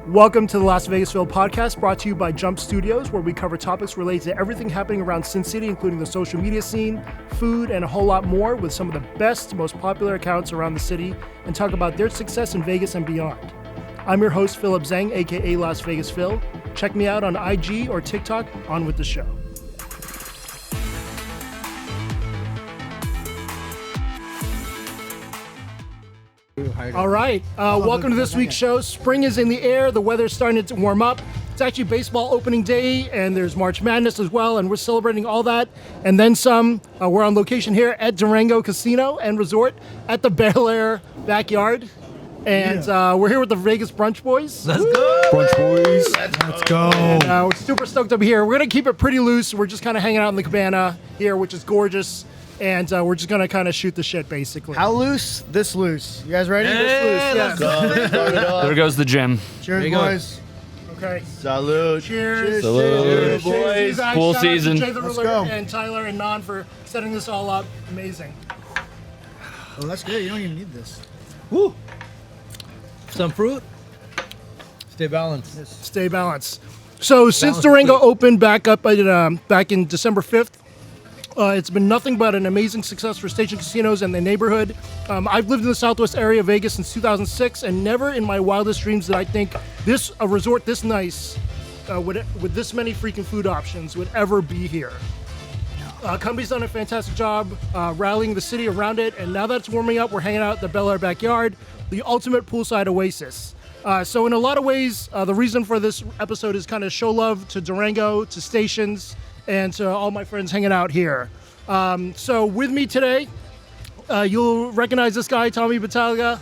Welcome to the Las Vegasville podcast, brought to you by Jump Studios, where we cover topics related to everything happening around Sin City, including the social media scene, food, and a whole lot more, with some of the best, most popular accounts around the city, and talk about their success in Vegas and beyond. I'm your host, Philip Zhang, aka Las Vegas Phil. Check me out on IG or TikTok. On with the show. All right, welcome to this week's show. Spring is in the air. The weather's starting to warm up. It's actually baseball opening day, and there's March Madness as well, and we're celebrating all that and then some. We're on location here at Durango Casino and Resort at the Bel-aire Backyard, and we're here with the Vegas Brunch Boys. Let's go! Brunch Boys. Let's go! And, we're super stoked up here. We're going to keep it pretty loose. We're just kind of hanging out in the Cabana here, which is gorgeous. And we're just going to kind of shoot the shit, basically. How loose? This loose. You guys ready? This loose, yes. There goes the gym. Cheers, boys. Okay. Salute. Cheers. Salute. Cheers, Boys. guys. Pool Shout season. out to Jay the Let's Ruler go. and Tyler and Nan for setting this all up. Amazing. Oh, that's good. You don't even need this. Woo! Some fruit. Stay balanced. Stay balanced. So since Durango opened back up back in December 5th, it's been nothing but an amazing success for Station Casinos and the neighborhood. I've lived in the Southwest area of Vegas since 2006, and never in my wildest dreams did I think a resort this nice, with this many freaking food options, would ever be here. Company's done a fantastic job rallying the city around it, and now that it's warming up, we're hanging out at the Bel-aire Backyard, the ultimate poolside oasis. So in a lot of ways, the reason for this episode is kind of show love to Durango, to Stations, and to all my friends hanging out here. So with me today, you'll recognize this guy, Tommy Battaglia.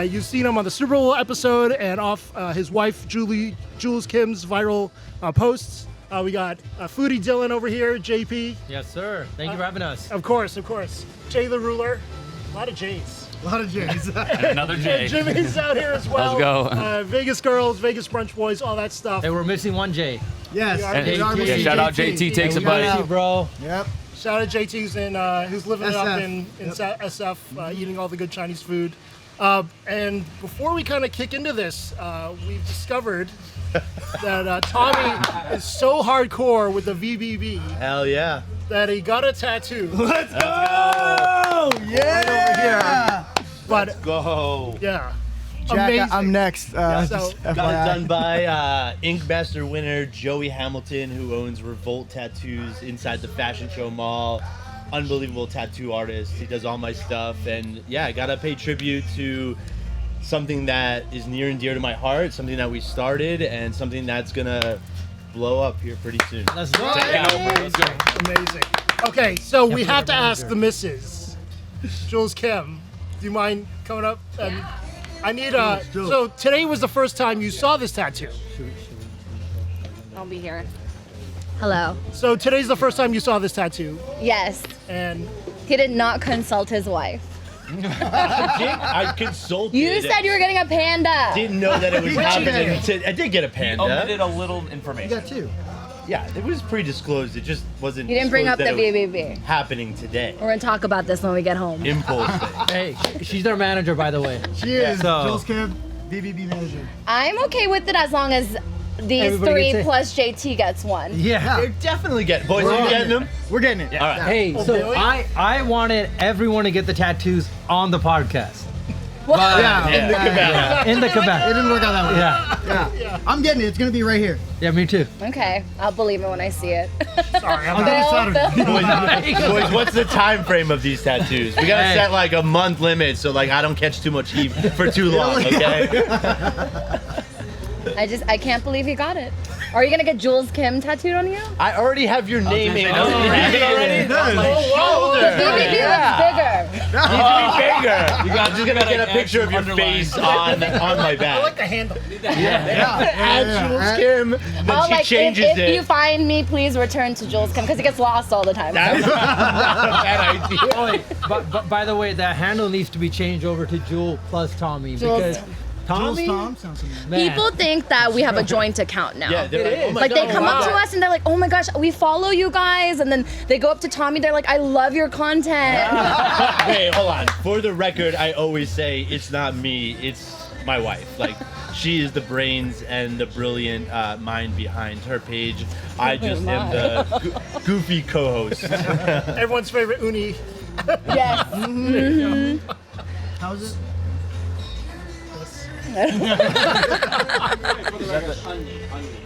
You've seen him on the Super Bowl episode and off his wife, Jules Kim's viral posts. We got Foodie Dylan over here, JP. Yes, sir. Thank you for having us. Of course. Jay the Ruler. A lot of J's. A lot of J's. Another J. And Jimmy's out here as well. Let's go. Vegas Girls, Vegas Brunch Boys, all that stuff. Hey, we're missing one J. Yes. And- we are yeah, missing shout out JT takes a bite. out. Bro. Yep. Shout out JT's who's living it up SF. in SF, eating all the good Chinese food. And before we kind of kick into this, we've discovered that Tommy is so hardcore with the VBB Hell yeah. that he got a tattoo. Let's go! Yeah! But Go. yeah, Jack, amazing. I'm next. So, Just Got it FYI. done by Ink Master winner Joey Hamilton, who owns Revolt Tattoos inside the Fashion Show Mall. Unbelievable tattoo artist. He does all my stuff. And yeah, I gotta pay tribute to something that is near and dear to my heart, something that we started, and something that's gonna blow up here pretty soon. Let's go. Amazing. Okay, so we have to ask the missus, Jules Kim. Do you mind coming up? And I need so today was the first time you saw this tattoo. I'll be here. Hello. So today's the first time you saw this tattoo, Yes. and He did not consult his wife. I consulted. You said you were getting a panda. Didn't know that it was You got happening. it. I did get a panda. Omitted a little You information. got two. Yeah, it was pre-disclosed. It just wasn't. You didn't bring up the disclosed that it was BBB. happening today. We're gonna talk about this when we get home. Impulse thing. Hey, she's our manager, by the way. She is. So- Jules Kim, BBB manager. I'm okay with it as long as these Everybody three gets it. plus JT gets one. Yeah. You're definitely getting. Boys, are you getting them? We're getting it. All right. Hey, so really? I wanted everyone to get the tattoos on the podcast. Yeah. In the Cabana. In the It cabana. didn't work out that way. Yeah. Yeah. I'm getting it. It's going to be right here. Yeah, me too. Okay, I'll believe it when I see it. sorry, I'm On not. Saturday. Boys, what's the time frame of these tattoos? We gotta Hey. set like a month limit so like I don't catch too much heat for too long, okay? I can't believe he got it. Are you gonna get Jules Kim tattooed on you? I already have your name in. say, Oh, you have it already? Nice. On my shoulder. BBB Yeah. looks bigger. Needs to be bigger. I'm just gonna get a picture of your face on my I back. like the handle. Add Jules Kim, then Oh, she like changes if it. you find me, please return to Jules Kim because he gets lost all the time. That's not a bad idea. Oh, wait, but by the way, that handle needs to be changed over to Jewel plus Tommy Jules- because Tommy, Tom sounds familiar. man, People think that we have a joint account now. Yeah, they're It like, oh is. my Like they God, come up wow. to us and they're like, "Oh my gosh, we follow you guys," and then they go up to Tommy. They're like, "I love your content." Wait, hold on. For the record, I always say it's not me. It's my wife. Like, she is the brains and the brilliant mind behind her page. I just am the goofy co-host. Everyone's favorite uni. Yes. How's it?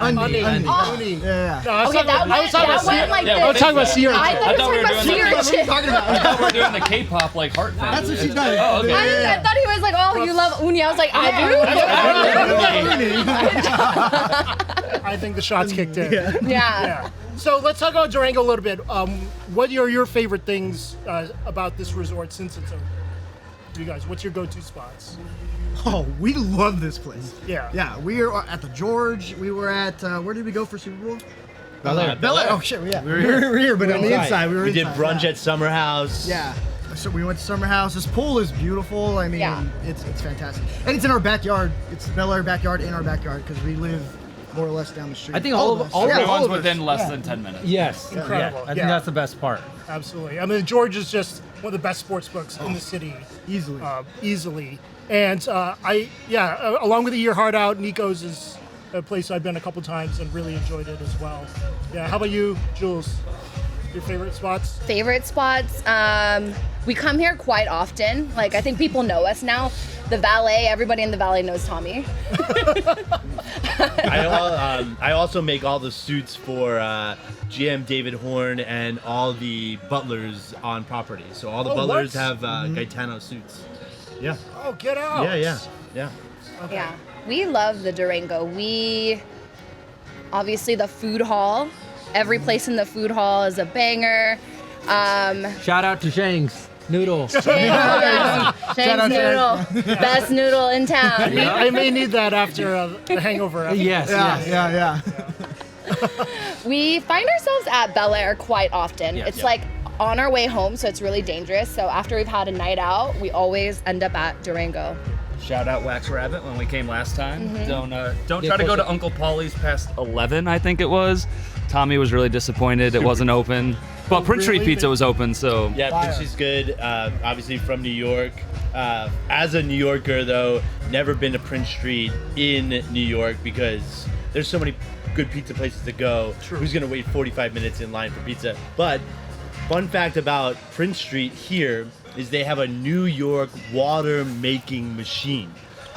Uni. Yeah. No, I was Okay, talking- I was talking about went like I was this. talking about sea urchin. I thought you were talking about sea urchin. Talking about. I thought we were doing the K-pop like heart thing. That's what she does. Oh, okay. I thought he was like, oh, you love uni. I was like, I I think the shots kicked in. do. Yeah. Yeah. So let's talk about Durango a little bit. What are your favorite things about this resort since it's open? You guys, what's your go-to spots? Oh, we love this place. Yeah. Yeah, we are at the George. We were at, where did we go for Super Bowl? Bel-aire. Bel-aire. Oh, shit, yeah. We were here, but on the inside. We were We did inside, brunch yeah. at Summer House. Yeah. So we went to Summer House. This pool is beautiful. I mean, Yeah. it's fantastic. And it's in our backyard. It's the Bel-aire Backyard in our backyard because we live more or less down the street. I think all of us. all of Yeah, Everyone's all of us. within less Yeah. than 10 minutes. Yes. Incredible. Yeah. I think Yeah. that's the best part. Absolutely. I mean, George is just one of the best sports books in the city. Easily. Easily. And along with the Year Heart Out, Nico's is a place I've been a couple times and really enjoyed it as well. Yeah. How about you, Jules? Your favorite spots? Favorite spots? We come here quite often. Like, I think people know us now. The valet, everybody in the valet knows Tommy. I also make all the suits for GM David Horn and all the butlers on property. So all the Oh, butlers what? have Gaetano suits. Yeah. Oh, get out. Yeah. Yeah. We love the Durango. Obviously, the food hall. Every place in the food hall is a banger. Shout out to Shang's Noodle. Shane's out Noodle. Best noodle in town. I may need that after the hangover. Yes. Yeah. We find ourselves at Bel-aire quite often. Yeah. It's like on our way home, so it's really dangerous. So after we've had a night out, we always end up at Durango. Shout out Wax Rabbit when we came last time. Don't Get try to go closer. to Uncle Paulie's past 11, I think it was. Tommy was really disappointed it wasn't open. But Prince Street Really? Pizza was open, so Yeah, Prince's good. Obviously from New York. As a New Yorker, though, never been to Prince Street in New York because there's so many good pizza places to go. True. Who's gonna wait 45 minutes in line for pizza? But fun fact about Prince Street here is they have a New York water making machine.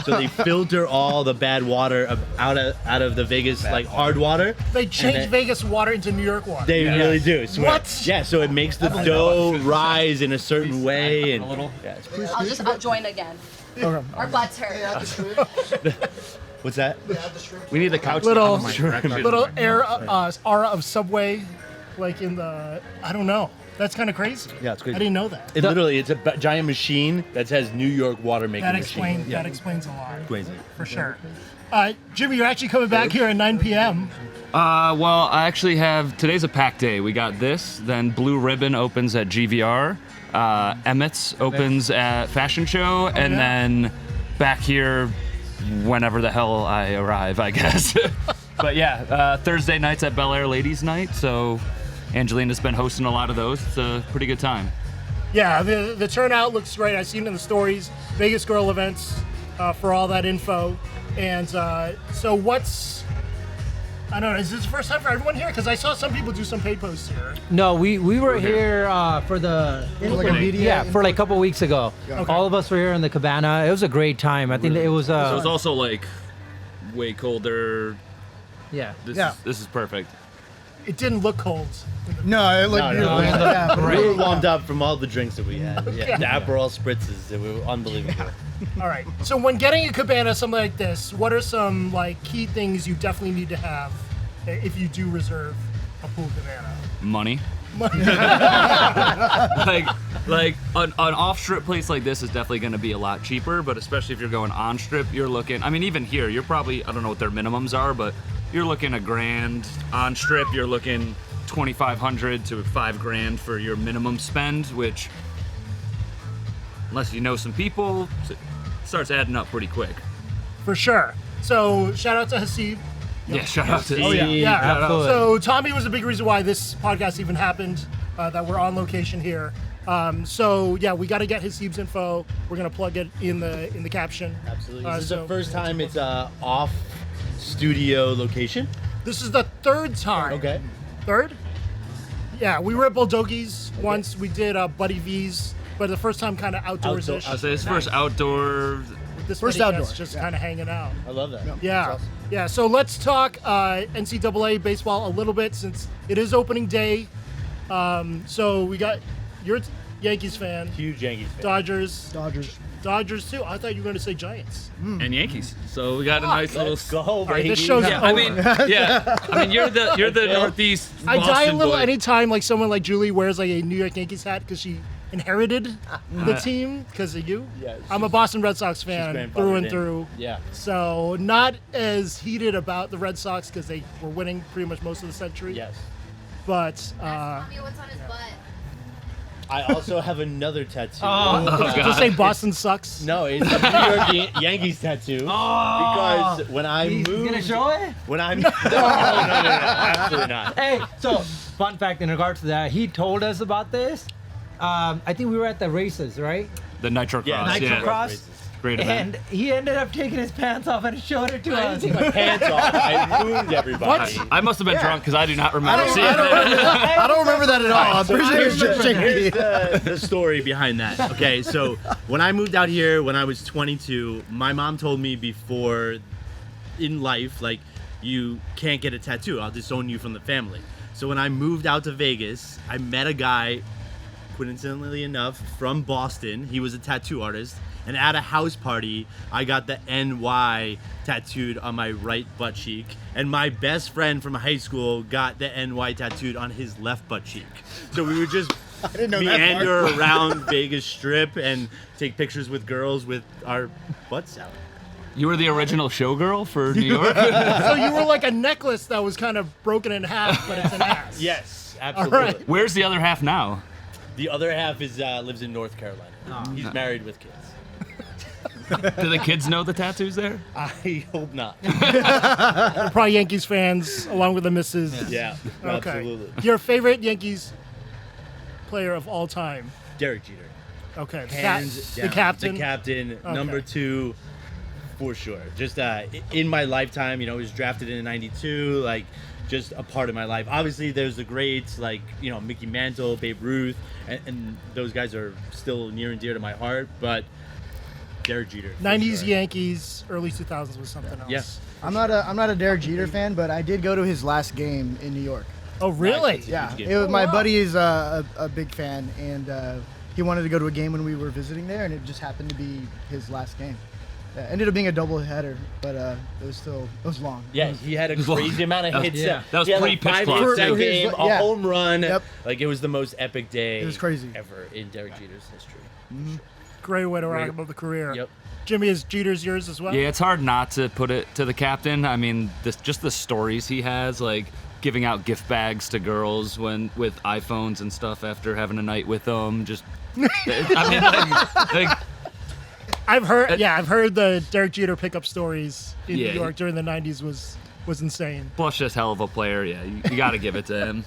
So they filter all the bad water out of the Vegas hard water. They changed then- Vegas water into New York water. They really do. Swear. What? Yeah, so it makes the dough rise in a certain way and a little. Yeah, it's pretty- I'll join again. Our butts hurt. What's that? We need the couch. Little- Little Little aura of Subway, like in the, I don't know. That's kind of crazy. Yeah, it's crazy. I didn't know that. It literally, it's a giant machine that says New York water making That machine. explains a lot. Crazy. For sure. Jimmy, you're actually coming back here at 9 p.m. Well, I actually have, today's a packed day. We got this, then Blue Ribbon opens at GVR, Emmett's opens at Fashion Show, and yeah. then back here whenever the hell I arrive, I guess. But yeah, Thursday nights at Bel-Aire Ladies Night, so Angelina's been hosting a lot of those. It's a pretty good time. Yeah, the turnout looks great. I've seen it in the stories. Vegas Girl events for all that info. And so what's, I don't know, is this the first time for everyone here? Because I saw some people do some paid posts here. No, we were here for the like a media yeah, for like a couple weeks ago. Okay. All of us were here in the Cabana. It was a great time. I think it was So it's also like way colder. yeah. This is perfect. It didn't look cold. No, it looked No, beautiful. no. Yeah. We were warmed up from all the drinks that we had. Yeah, the Aperol spritzes, they were unbelievable. All right. So when getting a cabana, something like this, what are some like key things you definitely need to have if you do reserve a pool cabana? Money. like an off-strip place like this is definitely going to be a lot cheaper, but especially if you're going on-strip, you're looking, I mean, even here, you're probably, I don't know what their minimums are, but you're looking $1,000 on-strip, you're looking $2,500 to $5,000 for your minimum spend, which, unless you know some people, it starts adding up pretty quick. For sure. So shout out to Hasib. Yeah, shout out to Oh, yeah. Yeah. Absolutely. So Tommy was a big reason why this podcast even happened. That we're on location here. So yeah, we got to get his Heebs info. We're gonna plug it in the caption. Absolutely. This is So- the first time it's a off studio location. This is the third time. Okay. Third? Yeah, we were at Bulldoggies once. We did Buddy V's, but the first time kind of outdoors-ish. I'll say his first outdoor. This First many outdoor, guests just yeah. kind of hanging out. I love that. Yeah, That's awesome. yeah. So let's talk NCAA baseball a little bit since it is opening day. So we got you're a Yankees fan, Huge Yankees fan. Dodgers too. I thought you were going to say Giants. And Yankees. So we got a nice little. Let's go, All right, baby. this show's Yeah, I mean, yeah. I mean, you're the Northeast. I die a Boston little boy. anytime like someone like Julie wears like a New York Yankees hat because she inherited the team because of you. Yeah, I'm a Boston Red Sox fan through and grandfathered in. through. Yeah. So not as heated about the Red Sox because they were winning pretty much most of the century. Yes. But Tell me what's on his butt. I also have another tattoo. just say Boston sucks. No, it's a New York Yankees tattoo. Because when I He's moved, gonna show it? when I'm no, absolutely not. Hey, so fun fact in regards to that, he told us about this. I think we were at the races, right? The Nitro Cross. Yeah, Nitro yeah. Cross. Great event. And he ended up taking his pants off and showed it to I us. didn't take my pants off. I ruined everybody. I must have been drunk because I do not remember seeing that. I don't remember that at all. I'm So pretty sure it's just here's JP. the story behind that. Okay, so when I moved out here when I was 22, my mom told me before in life, like, you can't get a tattoo. I'll disown you from the family. So when I moved out to Vegas, I met a guy, coincidentally enough, from Boston. He was a tattoo artist. And at a house party, I got the NY tattooed on my right butt cheek. And my best friend from high school got the NY tattooed on his left butt cheek. So we would just didn't know that meander around Vegas Strip and take pictures with girls with our butts out. You were the original showgirl for New York? So you were like a necklace that was kind of broken in half, but it's an ass. Yes, All absolutely. right. Where's the other half now? The other half is lives in North Carolina. He's married with kids. Do the kids know the tattoos there? I hope not. They're probably Yankees fans, along with the missus. Yeah, Okay. absolutely. Your favorite Yankees player of all time? Derek Jeter. Okay. Hands The down. captain. The captain, number 2, for sure. Just in my lifetime, he was drafted in '92, like, just a part of my life. Obviously, there's the greats like, Mickey Mantle, Babe Ruth, and those guys are still near and dear to my heart, but Derek Jeter. for 90s sure. Yankees, early 2000s was something else. Yeah. I'm not a Derek Jeter fan, but I did go to his last game in New York. Oh, really? Nice. Yeah, Huge game. it was, my wow. buddy is a big fan, and he wanted to go to a game when we were visiting there, and it just happened to be his last game. Yeah, ended up being a double header, but it was long. Yeah, he had a crazy amount of hits. Yeah. That was He had, pre-pitch 5 clock, hits too. that For his- game, a yeah. home run. Yep. Like, it was the most epic day. It was crazy. Ever in Derek Jeter's history. Great way to wrap up the career. Yep. Jimmy, is Jeter's yours as well? Yeah, it's hard not to put it to the captain. I mean, just the stories he has, like giving out gift bags to girls with iPhones and stuff after having a night with them. Just, I mean, like I've heard the Derek Jeter pickup stories in Yeah. New York during the 90s was insane. Bush is hell of a player. Yeah, you got to give it to him.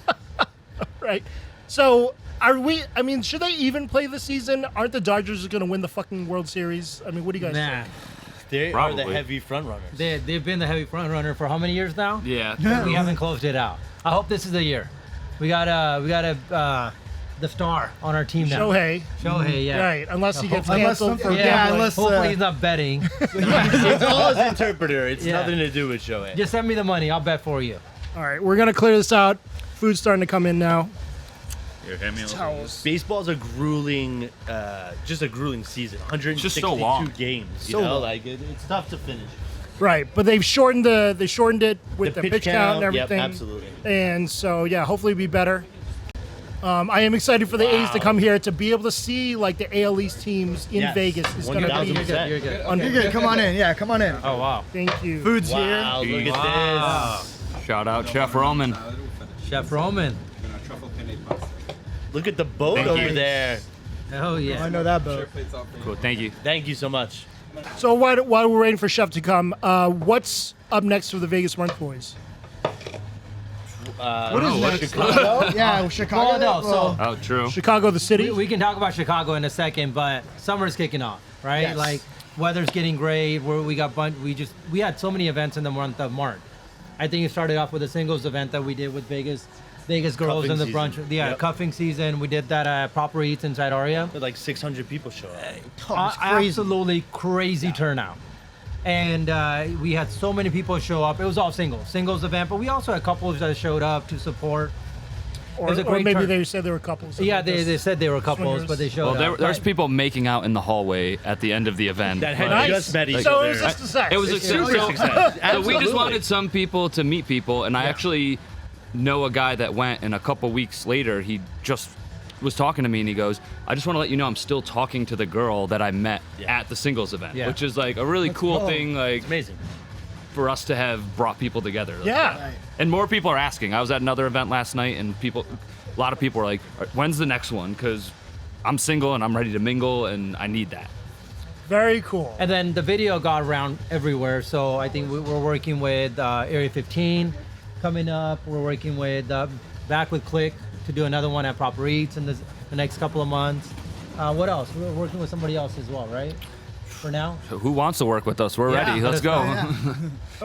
Right. So, should they even play this season? Aren't the Dodgers going to win the fucking World Series? I mean, what do you guys Nah, think? They are Probably. the heavy front runners. they've been the heavy front runner for how many years now? Yeah. We haven't closed it out. I hope this is the year. We got the star on our team now. Shohei, yeah. Right, unless he gets Unless canceled for some- Yeah, gambling. unless- hopefully he's not betting. It's all his interpreter. It's Yeah. nothing to do with Shohei. Just send me the money. I'll bet for you. All right, we're going to clear this out. Food's starting to come in now. Here, hand me a little- Towels. Baseball's a grueling, just a grueling season. 162 just so long. games. You So know, long. like it's tough to finish. Right, but they've shortened it with the pitch count and Yep, everything. absolutely. And so, yeah, hopefully it'll be better. I am excited for the A's to come here to be able to see like the AL East teams in Yes, Vegas. It's going to 1000%. be You're good. under. You're good. Come on in. Yeah, come on in. Oh wow. Thank you. Food's Wow, here. look at Shout out Chef Roman. Chef Roman. Look at the boat Thank over you. there. Oh yeah. I know that boat. Cool. Thank you. Thank you so much. So while we're waiting for Chef to come, what's up next for the Vegas Run Boys? What is next? Chicago? Yeah, Chicago. Well, no, so- Oh, true. Chicago, the city. We can talk about Chicago in a second, but summer's kicking off, right? Yes. Like weather's getting great. We had so many events in the month of March. I think it started off with a singles event that we did with Vegas girls Cuffing in the season. brunch. Yeah, Yep. cuffing season. We did that at Proper Eats inside Aria. Like 600 people show up. It's crazy. Absolutely crazy turnout. And we had so many people show up. It was all singles event, but we also had couples that showed up to support. Or, was a or great maybe turn. they said they were couples. Yeah, they said they were couples, Swingers. but they showed Well, up. there's people making out in the hallway at the end of the event. That had but- Nice. just met each So other. it was just a sex. It was a Super so- success. So we just Absolutely. wanted some people to meet people, and I actually know a guy that went, and a couple weeks later, he just was talking to me, and he goes, "I just want to let you know I'm still talking to the girl that I met at the singles event," Yeah. which is like a really cool thing, like It's amazing. for us to have brought people together. Yeah. Right. And more people are asking. I was at another event last night, and a lot of people were like, "When's the next one?" Because I'm single and I'm ready to mingle, and I need that. Very cool. And then the video got around everywhere. So I think we're working with Area 15 coming up. We're working with Back with Click to do another one at Proper Eats in the next couple of months. What else? We're working with somebody else as well, right? For now? So who wants to work with us? We're Yeah, ready. let Let's us go. know.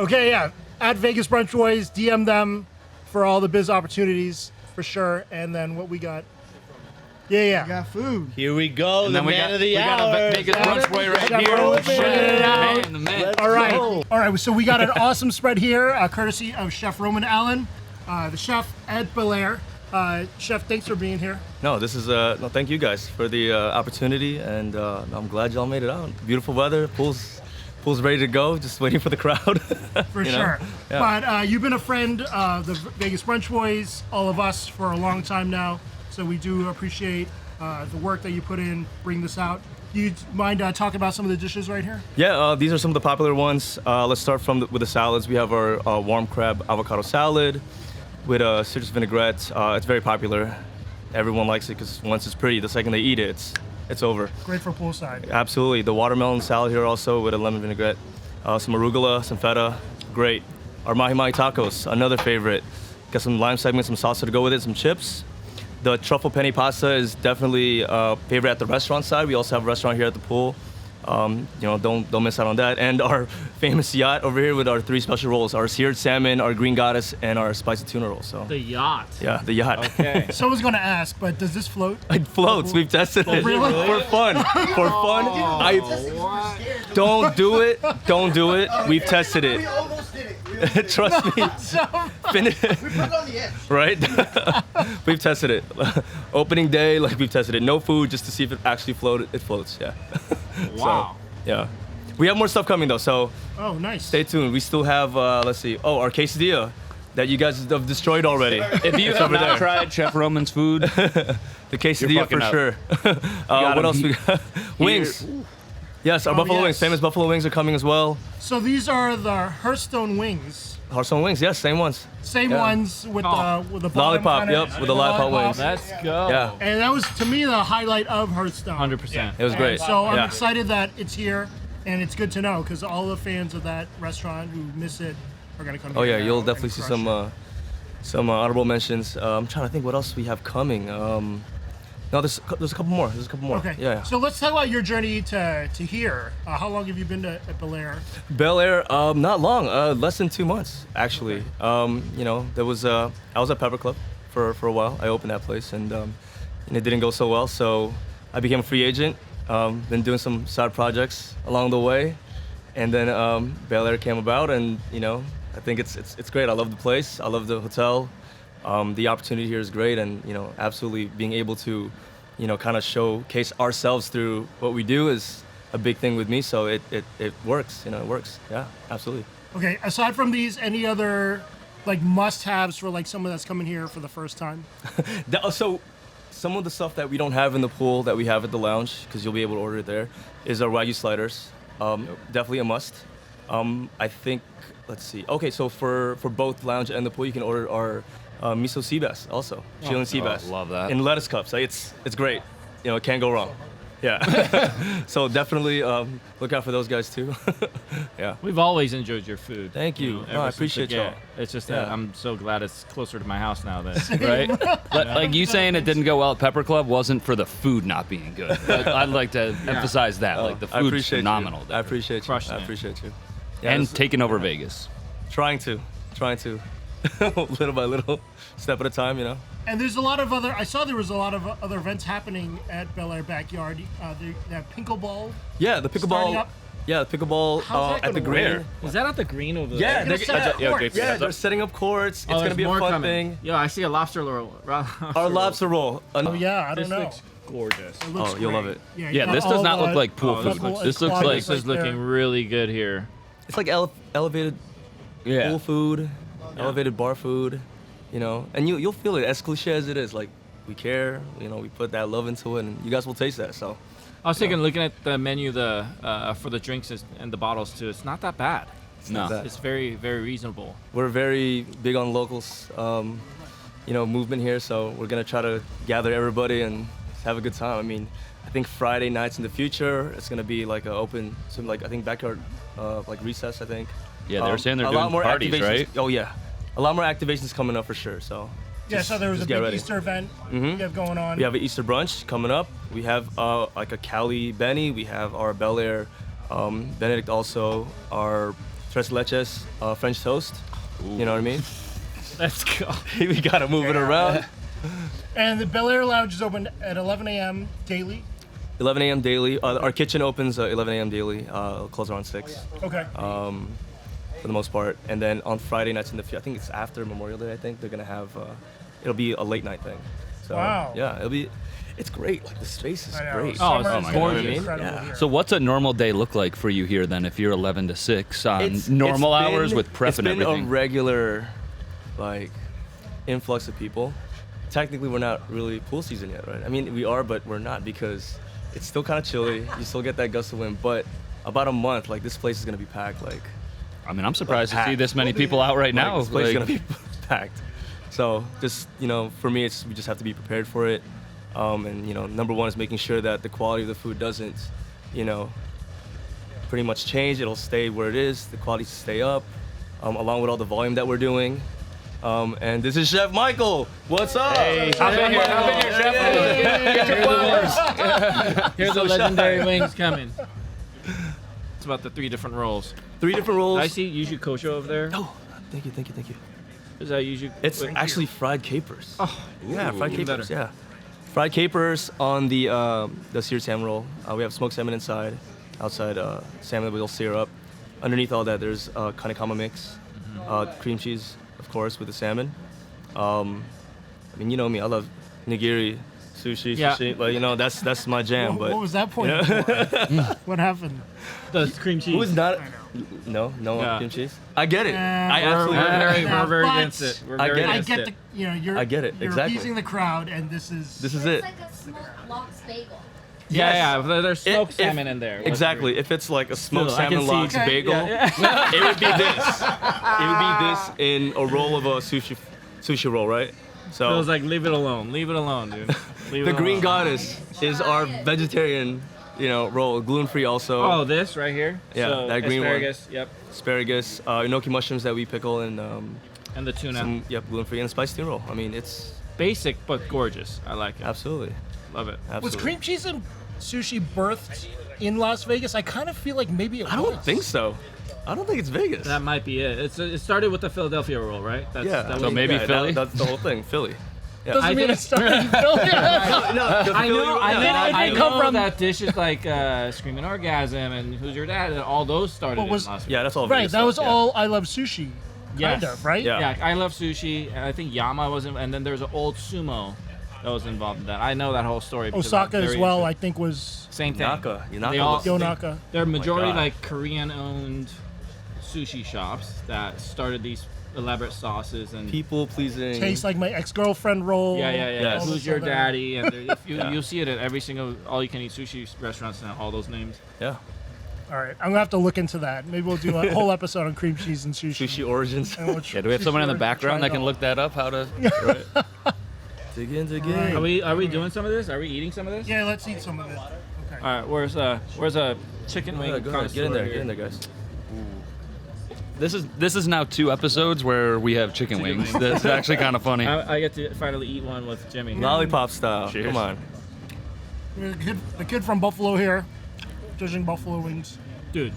Okay, yeah. At Vegas Brunch Boys, DM them for all the biz opportunities for sure. And then what we got? Yeah. We got food. Here we go. And The then we man got, of the we hour. got a Vegas brunch boy right Got here. Roman it out. Man, the man. Let's All right. go. All right. So we got an awesome spread here, courtesy of Chef Roman Allen, the chef at Bel-aire. Chef, thanks for being here. No, this is no. Thank you guys for the opportunity, and I'm glad y'all made it out. Beautiful weather, pool's ready to go. Just waiting for the crowd. For You know? sure. Yeah. But you've been a friend of the Vegas Brunch Boys, all of us, for a long time now. So we do appreciate the work that you put in, bring this out. Do you mind talking about some of the dishes right here? Yeah, these are some of the popular ones. Let's start with the salads. We have our warm crab avocado salad with a citrus vinaigrette. It's very popular. Everyone likes it because once it's pretty, the second they eat it, it's over. Great for poolside. Absolutely. The watermelon salad here also with a lemon vinaigrette. Some arugula, some feta. Great. Our mahi-mahi tacos, another favorite. Got some lime segments, some salsa to go with it, some chips. The truffle penne pasta is definitely a favorite at the restaurant side. We also have a restaurant here at the pool. Don't miss out on that. And our famous yacht over here with our 3 special rolls: our seared salmon, our green goddess, and our spicy tuna roll. So The yacht. yeah, the yacht. Okay. Someone's going to ask, but does this float? It floats. We've tested it Really? for fun. For fun. Don't do it. Don't do it. We've tested it. We almost did it. Trust me. Finish. We put it on the edge. Right? We've tested it. Opening day, we've tested it. No food, just to see if it actually floated. It floats. Yeah. Wow. So, yeah. We have more stuff coming though, so Oh, nice. stay tuned. We still have, let's see. Oh, our quesadilla that you guys have destroyed already. If you have over there. not tried Chef Roman's food, The quesadilla fucking for up. sure. got What 'em else we got? Wings. Yes, our buffalo wings. yes. Famous buffalo wings are coming as well. So these are the Hearthstone wings. Hearthstone wings, yes, same ones. Same Yeah. ones with the bottom Lollipop, kinda- yep, with the lollipop wings. Let's go. Yeah, And that was, to me, the highlight of Hearthstone. 100%. it was And great. So I'm Yeah. excited that it's here, and it's good to know because all the fans of that restaurant who miss it are gonna come. Oh here yeah, now you'll and definitely see crush some honorable mentions. I'm trying to think what else we have coming. No, there's a couple more. There's a couple more. it. Okay. Yeah. So let's talk about your journey to here. How long have you been at Bel-aire? Bel-aire, not long. Less than 2 months actually. There was I was at Pepper Club for a while. I opened that place and it didn't go so well. So I became a free agent. Been doing some side projects along the way, and then Bel-aire came about, and I think it's great. I love the place. I love the hotel. The opportunity here is great, and absolutely being able to, kind of showcase ourselves through what we do is a big thing with me. So it works. It works. Yeah, absolutely. Okay. Aside from these, any other must-haves for someone that's coming here for the first time? So some of the stuff that we don't have in the pool that we have at the lounge, because you'll be able to order it there, is our Wagyu sliders. Definitely a must. I think, let's see. Okay, so for both lounge and the pool, you can order our miso sea bass also. Chilean sea bass. love that. In lettuce cups. It's great. It can't go wrong. Yeah. So definitely look out for those guys too. Yeah. We've always enjoyed your food. Thank you. know, No, ever I since appreciate the y'all. get. It's just that Yeah. I'm so glad it's closer to my house now. Then Right? Like you saying it didn't go well at Pepper Club wasn't for the food not being good. I'd like to emphasize that. Like the I food's appreciate phenomenal. You. there. I appreciate you. Crushing I it. appreciate you. Yeah, And this- taking over Vegas. trying to, little by little, step at a time. You know. And there's a lot of other. I saw there was a lot of other events happening at Bel-aire Backyard. That pickleball. Yeah, the Starting pickleball. up? Yeah, the pickleball How's that at the gonna work? green. is that at the green over Yeah, there? They're gonna set up courts. Yeah, they're setting up courts. It's Oh, gonna there's be a more fun coming. thing. Yo, I see a lobster roll. Our lobster roll. Oh yeah, I don't This know. looks gorgeous. It looks Oh, you'll great. love it. you Yeah, got this does all not the look like pool food. knuckle This and looks quad like- This is right there. looking really good here. It's like elevated Yeah. pool food, elevated bar food, you know, and you'll feel it. As cliche as it is, like we care, you know, we put that love into it, and you guys will taste that. So I was thinking, looking at the menu, for the drinks and the bottles too. It's not that bad. No. bad. It's very, very reasonable. we're very big on locals, you know, movement here. So we're gonna try to gather everybody and have a good time. I mean, I think Friday nights in the future, it's gonna be like an open, some like I think backyard, like recess. I think. Yeah, they were saying they're a lot doing more parties, activations. right? Oh yeah, a lot more activations coming up for sure. So. Yeah, so there was a just get big ready. Easter event Mhm. you have going on. We have an Easter brunch coming up. We have like a Cali Benny. We have our Bel-aire Benedict, also our tres leches French toast. You know what I mean? Let's go. We gotta move it around. And the Bel-aire Lounge is open at 11 a.m. daily. 11 a.m. daily. Our kitchen opens 11 a.m. daily. Close around 6 Okay. for the most part. And then on Friday nights in the I think it's after Memorial Day. I think they're gonna have it'll be a late night thing. So Wow. yeah, it's great. Like the space is I know. great. Oh, Summer it's is gorgeous. gonna be incredible Yeah. here. So what's a normal day look like for you here then if you're 11 to 6 on It's normal been- hours with prep it's and been everything? a regular, like, influx of people. Technically, we're not really pool season yet, right? I mean, we are, but we're not because it's still kind of chilly. You still get that gust of wind, but about a month, like, this place is gonna be packed. Like, I mean, I'm surprised to see packed. this many people out right now. this place is Like, gonna be packed. So just, you know, for me, we just have to be prepared for it. And you know, number one is making sure that the quality of the food doesn't, you know, pretty much change. It'll stay where it is. The quality stay up, along with all the volume that we're doing. And this is Chef Michael. What's up? Hey, hop in here, Chef. Get your flowers. Here's So the shy. legendary wings coming. It's about the 3 different rolls. 3 different rolls. I see Yuzu Kosho over there. Oh, thank you. Is that Yuzu? It's wait, actually fried capers. Oh, yeah, fried even capers. better. Yeah, fried capers on the seared salmon roll. We have smoked salmon inside, outside salmon that we'll sear up. Underneath all that, there's kanekama mix, cream cheese, of course, with the salmon. I mean, you know me, I love nigiri, sushi, Yeah. sashimi. Like, you know, that's my jam. what But was that point? What happened? the cream cheese. who is not? No Yeah. cream cheese. I get it. I We're absolutely. We're very, Yeah, we're very but against it. We're I very get it. I against get it. the, you know, you're. I get it, You're exactly. appeasing the crowd, and this is. This is It's it. like a smoked lox bagel. Yeah, yeah. There's smoked If- salmon in there. Exactly. If it's like a smoked Still, I can salmon see- lox Okay. bagel, it would be this. It would be this in a roll of a sushi roll, right? So Feels like leave it alone. Leave it alone, dude. Leave the it green alone. goddess is our vegetarian, you know, roll, gluten free also. Oh, this right here. Yeah, so, that green one. asparagus. Yep. Asparagus, enoki mushrooms that we pickle, and And the tuna. some gluten free and spiced steam roll. I mean, it's Basic but gorgeous. I like it. absolutely, Love it. Was absolutely. cream cheese and sushi birthed in Las Vegas? I kind of feel like maybe it I don't was. think so. I don't think it's Vegas. That might be it. It started with the Philadelphia roll, right? That's, yeah, That So was, maybe yeah, Philly? That's the whole thing, Philly. Yeah. Doesn't I mean think- it started in Philly. I know. I come know from- that dishes like Screaming Orgasm and Who's Your Dad, and all those started What was- in Las Vegas. Yeah, that's all. Right, Vegas that was stuff, yeah. all I Love Sushi. Yes. Kind of, right? Yeah. Yeah, I love sushi, and I think Yama was in, and then there's an old sumo that was involved in that. I know that whole story. because I'm Osaka as very well, I interested. think, was Same thing. Yonaka. They all- Yonaka. They're majority God. like Korean-owned sushi shops that started these elaborate sauces and People pleasing. Tastes like my ex-girlfriend roll. yeah. Yes. Who's your All that. daddy? And there- if you Yeah. you'll see it at every single all-you-can-eat sushi restaurants and all those names. Yeah. All right, I'm gonna have to look into that. Maybe we'll do a whole episode on cream cheese and sushi. Sushi origins. And we'll Yeah, do we have someone in the try background it that can all. look that up? How to? Dig in. Are we doing some of this? Are we eating some of this? Yeah, let's eat some of it. Okay. right, where's a chicken wing? Yeah, go ahead. Get in there. Get in there, guys. This is now 2 episodes where we have chicken wings. That's actually kind of funny. I get to finally eat one with Jimmy. Lollipop style. Cheers. Come on. The kid from Buffalo here, judging buffalo wings. Dude.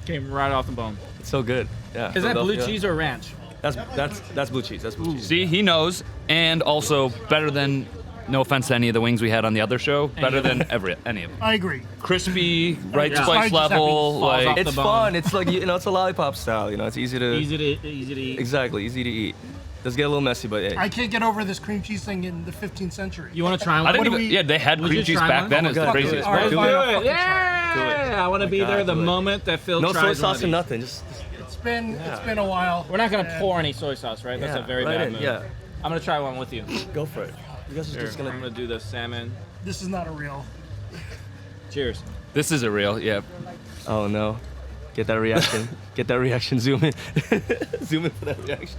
Came right off the bone. It's so good. Yeah. Is that blue Philadelphia. cheese or ranch? That's blue cheese. That's blue cheese. See, he knows, and also better than. No offense to any of the wings we had on the other show, better than any of them. I agree. Crispy, right Yeah. spice Just happy level, falls off like the It's bone. fun. It's like it's a lollipop style. It's easy to Easy to eat. exactly easy to eat. Does get a little messy, but hey. I can't get over this cream cheese thing in the 15th century. You want to try one? I didn't do even. we- Yeah, they had Would cream you cheese try back one? then. Oh It's my the God, craziest. All right, Do fine, it. I'll fucking try Yeah, I want to be God, there the do it. moment that Phil No tries soy one of sauce or these. nothing. Just it. It's been a while. We're not gonna pour any soy sauce, right? That's a very right bad in, move. yeah. I'm gonna try one with you. Go for it. You guys are Here, just I'm gonna. gonna do the salmon. This is not a real. Cheers. This is a real, yeah. Oh no. Get that reaction. Get that reaction. Zoom in. Zoom in for that reaction.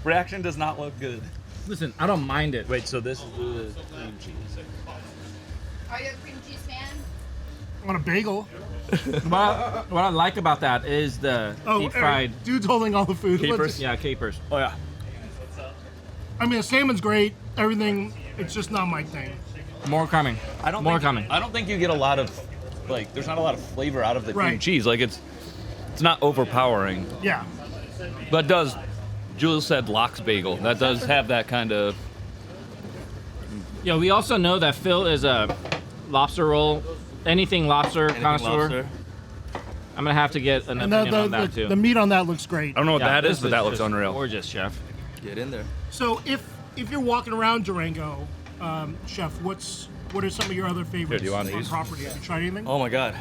Reaction does not look good. Listen, I don't mind it. Wait, so this is the cream cheese. Are you a cream cheese fan? On a bagel. What I like about that is the deep fried. Dude's holding all the food. Capers? Yeah, capers. Oh yeah. I mean, the salmon's great. Everything. It's just not my thing. More coming. More coming. I don't think you get a lot of, like, there's not a lot of flavor out of the cream Right. cheese. Like, it's not overpowering. Yeah. But Jules said Locke's Bagel. That does have that kind of. Yeah, we also know that Phil is a lobster roll, anything lobster connoisseur. Lobster. I'm gonna have to get an And opinion on that too. the meat on that looks great. I don't know what that this is, but that looks just unreal. Gorgeous, chef. Get in there. So if you're walking around Durango, Chef, what are some of your other favorites do you want on these? property? Have you tried anything? Oh my God.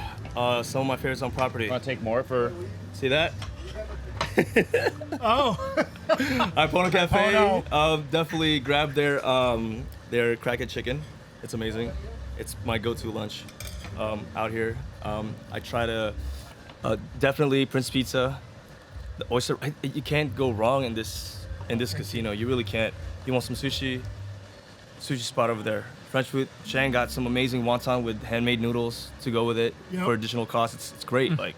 Some of my favorites on property. Want to take more for? See that? Oh. Ipono Cafe. Oh, Definitely grab their cracked chicken. It's amazing. It's my go-to lunch out here. I try to definitely Prince Pizza. The oyster. You can't go wrong in this casino. You really can't. You want some sushi? Sushi spot over there. French food. Shang got some amazing wonton with handmade noodles to go with it Yep. for additional cost. It's great. Like,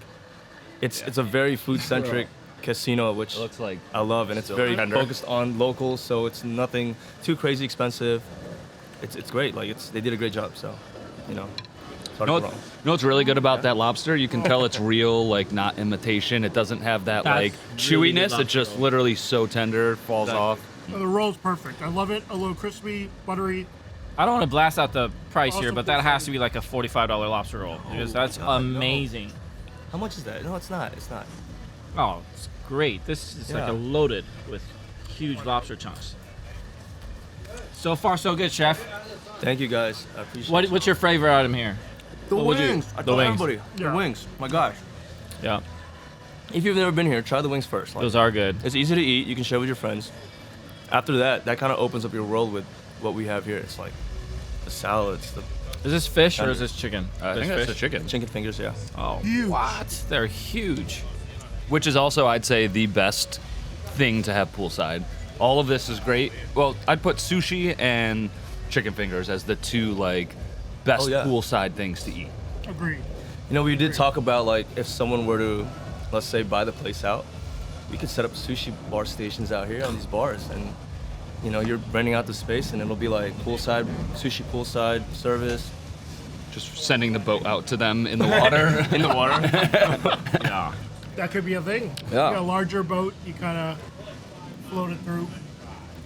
it's a very food-centric casino, which It looks like I love, and it's very tender. focused on locals, so it's nothing too crazy expensive. It's great. Like they did a great job. So, it's hard You know, to go what- wrong. you know what's really good about that lobster? You can tell it's real, like not imitation. It doesn't have that That's like really good chewiness. lobster It's just roll. literally so tender, falls Exactly. off. The roll's perfect. I love it. A little crispy, buttery. I don't want to blast out the price here, Also but that has to be like a $45 lobster roll because that's God, no. amazing. How much is that? No, it's not. It's not. Oh, it's great. This is like Yeah. a loaded with huge lobster chunks. So far, so good, chef. Thank you guys. I appreciate it. What's your favorite item here? The what would you- wings. I the told wings. everybody. Yeah. The wings. My gosh. Yeah, If you've never been here, try the wings first. Like, those are good. It's easy to eat. You can share with your friends. After that kind of opens up your world with what we have here. It's like the salads, the Is this fish or is this chicken? I think that's the chicken. chicken fingers. Yeah. Oh, Huge. what? They're huge. Which is also, I'd say, the best thing to have poolside. All of this is great. Well, I'd put sushi and chicken fingers as the two like best Oh, yeah. poolside things to eat. Agreed. We did talk about like if someone were to, let's say, buy the place out, we could set up sushi bar stations out here on these bars, and you're renting out the space, and it'll be like poolside sushi, poolside service. Just sending the boat out to them in the water. In the water. Yeah. That could be a thing. Yeah. You got a larger boat, you kind of float it through.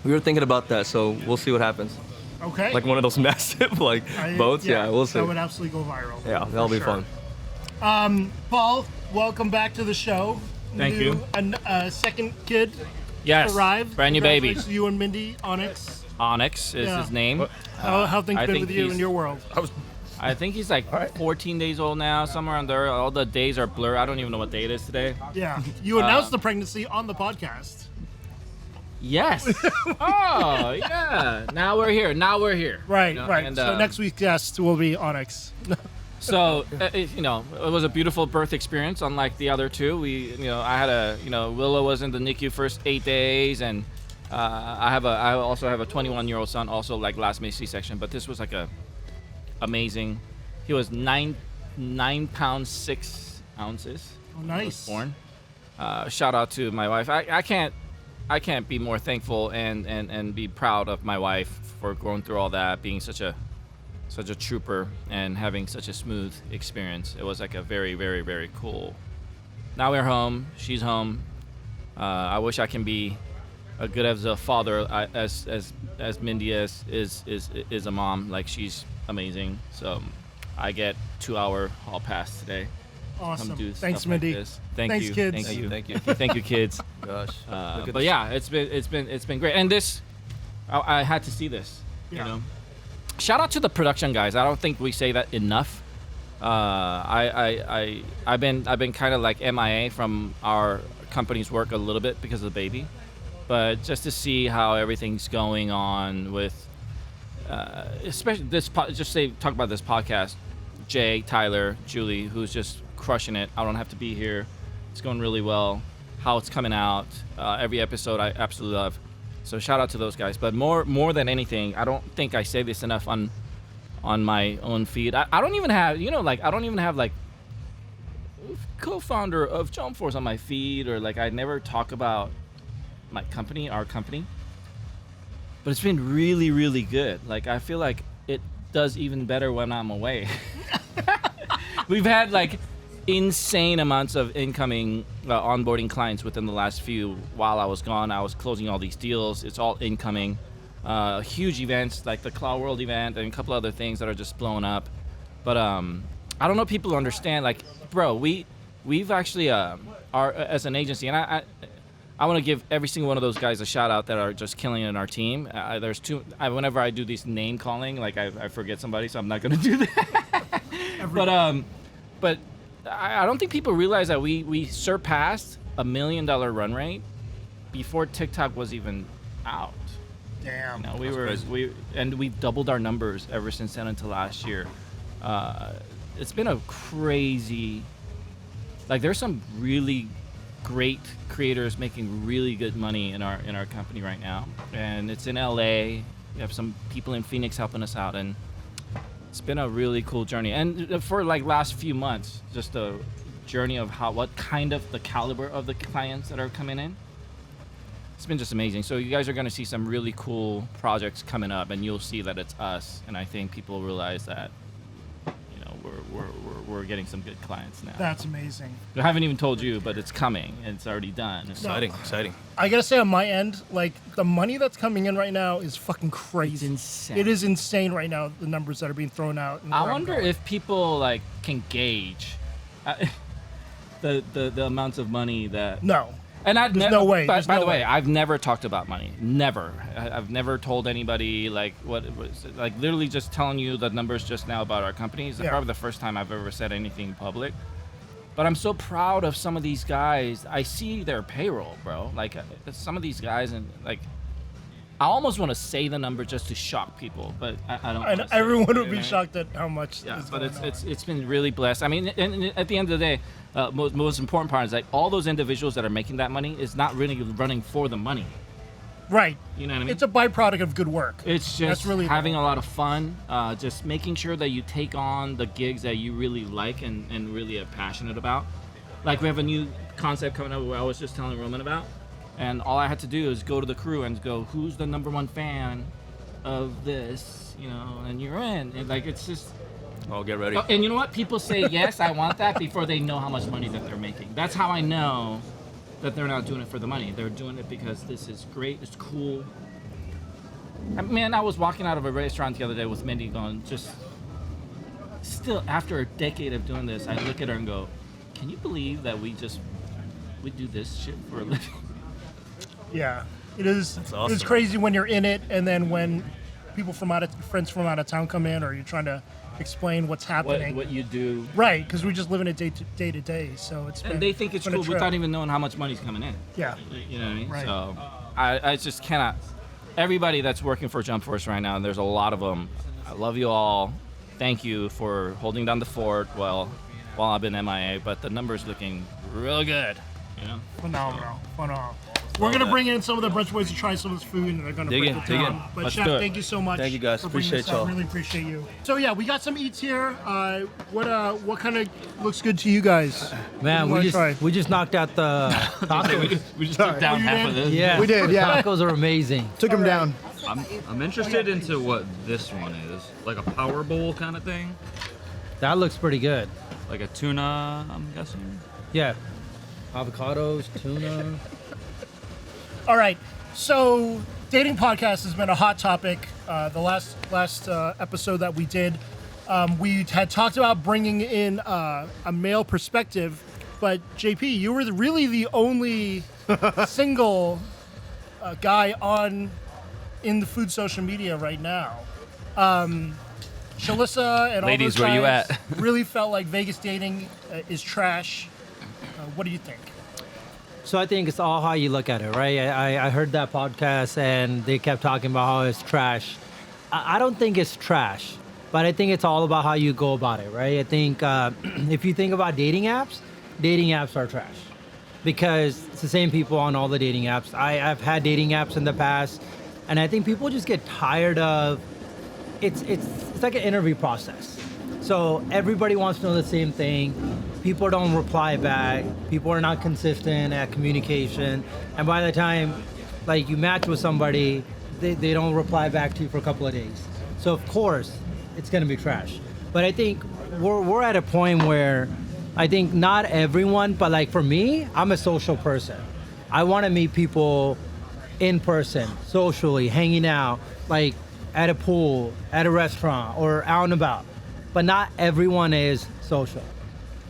We were thinking about that, so we'll see what happens. Okay. Like one of those massive boats. Yeah, we'll see. That would absolutely go viral. Yeah, that'll For be sure. fun. Paul, welcome back to the show. Thank you. Second kid Yes. arrived. Brand new baby. Congratulations to you and Mindy, Onyx. Onyx is Yeah. his name. How things I been think with you he's- in your world? I think he's like 14 days old now, somewhere on there. All the days are blurred. I don't even know what day it is today. Yeah. You announced the pregnancy on the podcast. Yes. Oh, yeah. Now we're here. Right, You know, right. and, So next week's guest will be Onyx. So it was a beautiful birth experience, unlike the other two. I had Willow was in the NICU first 8 days, and I also have a 21-year-old son, also like last May C-section, but this was like a amazing. He was 9 pounds 6 ounces. Oh, when he was nice. born. Shout out to my wife. I can't be more thankful and be proud of my wife for going through all that, being such a trooper and having such a smooth experience. It was like a very, very, very cool. Now we're home. She's home. I wish I can be as good as a father as Mindy is a mom. Like, she's amazing. So I get 2-hour hall pass today. Awesome. Come do Thanks, stuff like Mindy. this. Thank Thanks, you. kids. Thank you. Thank you, kids. Gosh. Look at But this. yeah, it's been great. And this, I had to see this. Yeah. You know, shout out to the production guys. I don't think we say that enough. I've been kind of like MIA from our company's work a little bit because of the baby, but just to see how everything's going on with, especially talk about this podcast. Jay, Tyler, Julie, who's just crushing it. I don't have to be here. It's going really well. How it's coming out, every episode I absolutely love. So shout out to those guys. But more than anything, I don't think I say this enough on my own feed. I don't even have, I don't even have like co-founder of Jump Force on my feed, or like I never talk about my company, our company. But it's been really, really good. Like, I feel like it does even better when I'm away. We've had like insane amounts of incoming onboarding clients within the last few. While I was gone, I was closing all these deals. It's all incoming. Huge events like the Cloud World event and a couple other things that are just blowing up. But I don't know if people understand. Like, bro, we've actually as an agency, and I want to give every single one of those guys a shout out that are just killing it in our team. There's two. Whenever I do these name calling, like I forget somebody, so I'm not gonna do that. But I don't think people realize that we surpassed $1 million run rate before TikTok was even out. Damn. We've doubled our numbers ever since then until last year. It's been a crazy. Like, there's some really great creators making really good money in our company right now, and it's in LA. We have some people in Phoenix helping us out, and it's been a really cool journey. And for like last few months, just a journey of what kind of the caliber of the clients that are coming in. It's been just amazing. So you guys are going to see some really cool projects coming up, and you'll see that it's us. And I think people realize that, we're getting some good clients now. That's amazing. I haven't even told you, but it's coming, and it's already done. Exciting. I gotta say, on my end, like, the money that's coming in right now is fucking crazy. It's insane. It is insane right now, the numbers that are being thrown out. And I where I'm wonder going. if people like can gauge the amounts of money that. No. And I've There's never. no way. By There's the no way, way. I've never talked about money. Never. I've never told anybody like what it was. Like, literally just telling you the numbers just now about our company is probably the first time I've ever said anything public. But I'm so proud of some of these guys. I see their payroll, bro. Like, some of these guys, and like, I almost want to say the number just to shock people, but I don't. And wanna say everyone it, would be right? shocked at how much. Yeah, is but going on. it's been really blessed. I mean, and at the end of the day, most important part is like all those individuals that are making that money is not really running for the money. Right. You know what I mean? It's a byproduct of good work. It's just That's really having a lot of fun, just making sure that you take on the gigs that you really like and really are passionate about. Like, we have a new concept coming up where I was just telling Roman about, and all I had to do is go to the crew and go, who's the #1 fan of this, and you're in. And like, it's just... Oh, get ready. And you know what? People say, yes, I want that, before they know how much money that they're making. That's how I know that they're not doing it for the money. They're doing it because this is great, it's cool. Man, I was walking out of a restaurant the other day with Mindy going, just... Still, after a decade of doing this, I look at her and go, can you believe that we do this shit for a living? Yeah, it is. That's awesome. It's crazy when you're in it, and then when friends from out of town come in, or you're trying to explain what's happening. What you do. Right, because we just live in it day to day, so it's. And they think it's been a cool trip. without even knowing how much money's coming in. Yeah. You know what I mean? Right. So I just cannot. Everybody that's working for Jump Force right now, and there's a lot of them. I love you all. Thank you for holding down the fort while I've been MIA, but the numbers looking real good. Phenomenal. We're gonna bring in some of the brunch boys to try some of this food, and they're gonna Dig break in, it dig down. in. But Let's Chef, do it. thank you so much. Thank you, guys. for bringing Appreciate this out. y'all. Really appreciate you. So yeah, we got some eats here. What kind of looks good to you guys? Man, What do we you just wanna try? we just knocked out the tacos. We just took down you half of did? this. Yeah, We did, yeah. Tacos are amazing. Took him down. I'm interested into what this one is. Like a power bowl kind of thing. That looks pretty good. Like a tuna, I'm guessing. Yeah, avocados, tuna. All right. So dating podcast has been a hot topic. The last episode that we did, we had talked about bringing in a male perspective, but JP, you were really the only single guy in the food social media right now. Shalissa and Ladies, all those where you guys at? really felt like Vegas dating is trash. What do you think? So I think it's all how you look at it, right? I heard that podcast and they kept talking about how it's trash. I don't think it's trash, but I think it's all about how you go about it, right? I think if you think about dating apps are trash because it's the same people on all the dating apps. I've had dating apps in the past, and I think people just get tired of it's like an interview process. So everybody wants to know the same thing. People don't reply back. People are not consistent at communication. And by the time like you match with somebody, they don't reply back to you for a couple of days. So of course it's gonna be trash. But I think we're at a point where I think not everyone, but like for me, I'm a social person. I wanna meet people in person, socially, hanging out, like at a pool, at a restaurant, or out and about. But not everyone is social.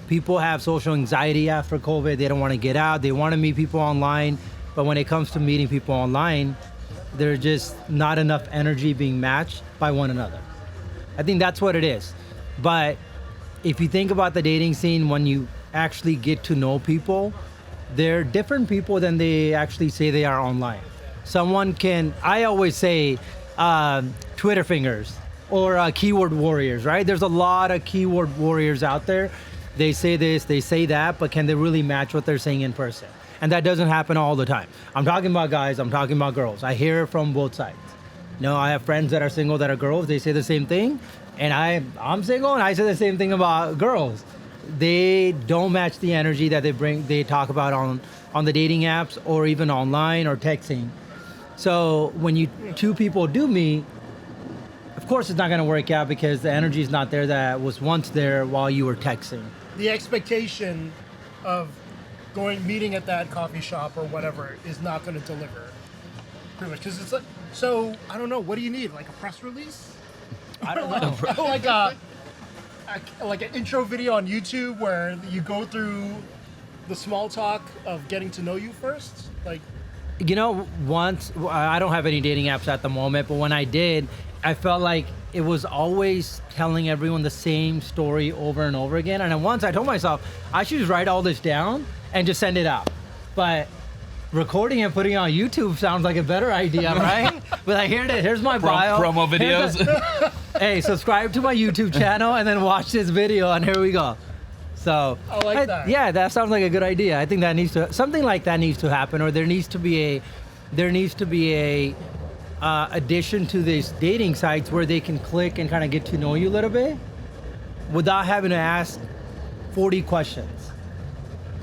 People have social anxiety after COVID. They don't want to get out. They want to meet people online. But when it comes to meeting people online, there's just not enough energy being matched by one another. I think that's what it is. But if you think about the dating scene, when you actually get to know people, they're different people than they actually say they are online. I always say Twitter fingers or keyboard warriors, right? There's a lot of keyboard warriors out there. They say this, they say that, but can they really match what they're saying in person? And that doesn't happen all the time. I'm talking about guys, I'm talking about girls. I hear it from both sides. I have friends that are single that are girls, they say the same thing. And I'm single and I say the same thing about girls. They don't match the energy that they talk about on the dating apps or even online or texting. So when two people do meet, of course it's not going to work out because the energy is not there that was once there while you were texting. The expectation of meeting at that coffee shop or whatever is not going to deliver. Pretty much, because it's like, so I don't know. What do you need? Like a press release? I don't know. like an intro video on YouTube where you go through the small talk of getting to know you first. Like, once I don't have any dating apps at the moment, but when I did, I felt like it was always telling everyone the same story over and over again. And then once I told myself I should just write all this down and just send it out. But recording and putting it on YouTube sounds like a better idea, right? But like, here's my bio. Promo videos. Hey, subscribe to my YouTube channel and then watch this video, and here we go. So I like that. Yeah, that sounds like a good idea. I think something like that needs to happen, or there needs to be a addition to these dating sites where they can click and kind of get to know you a little bit without having to ask 40 questions,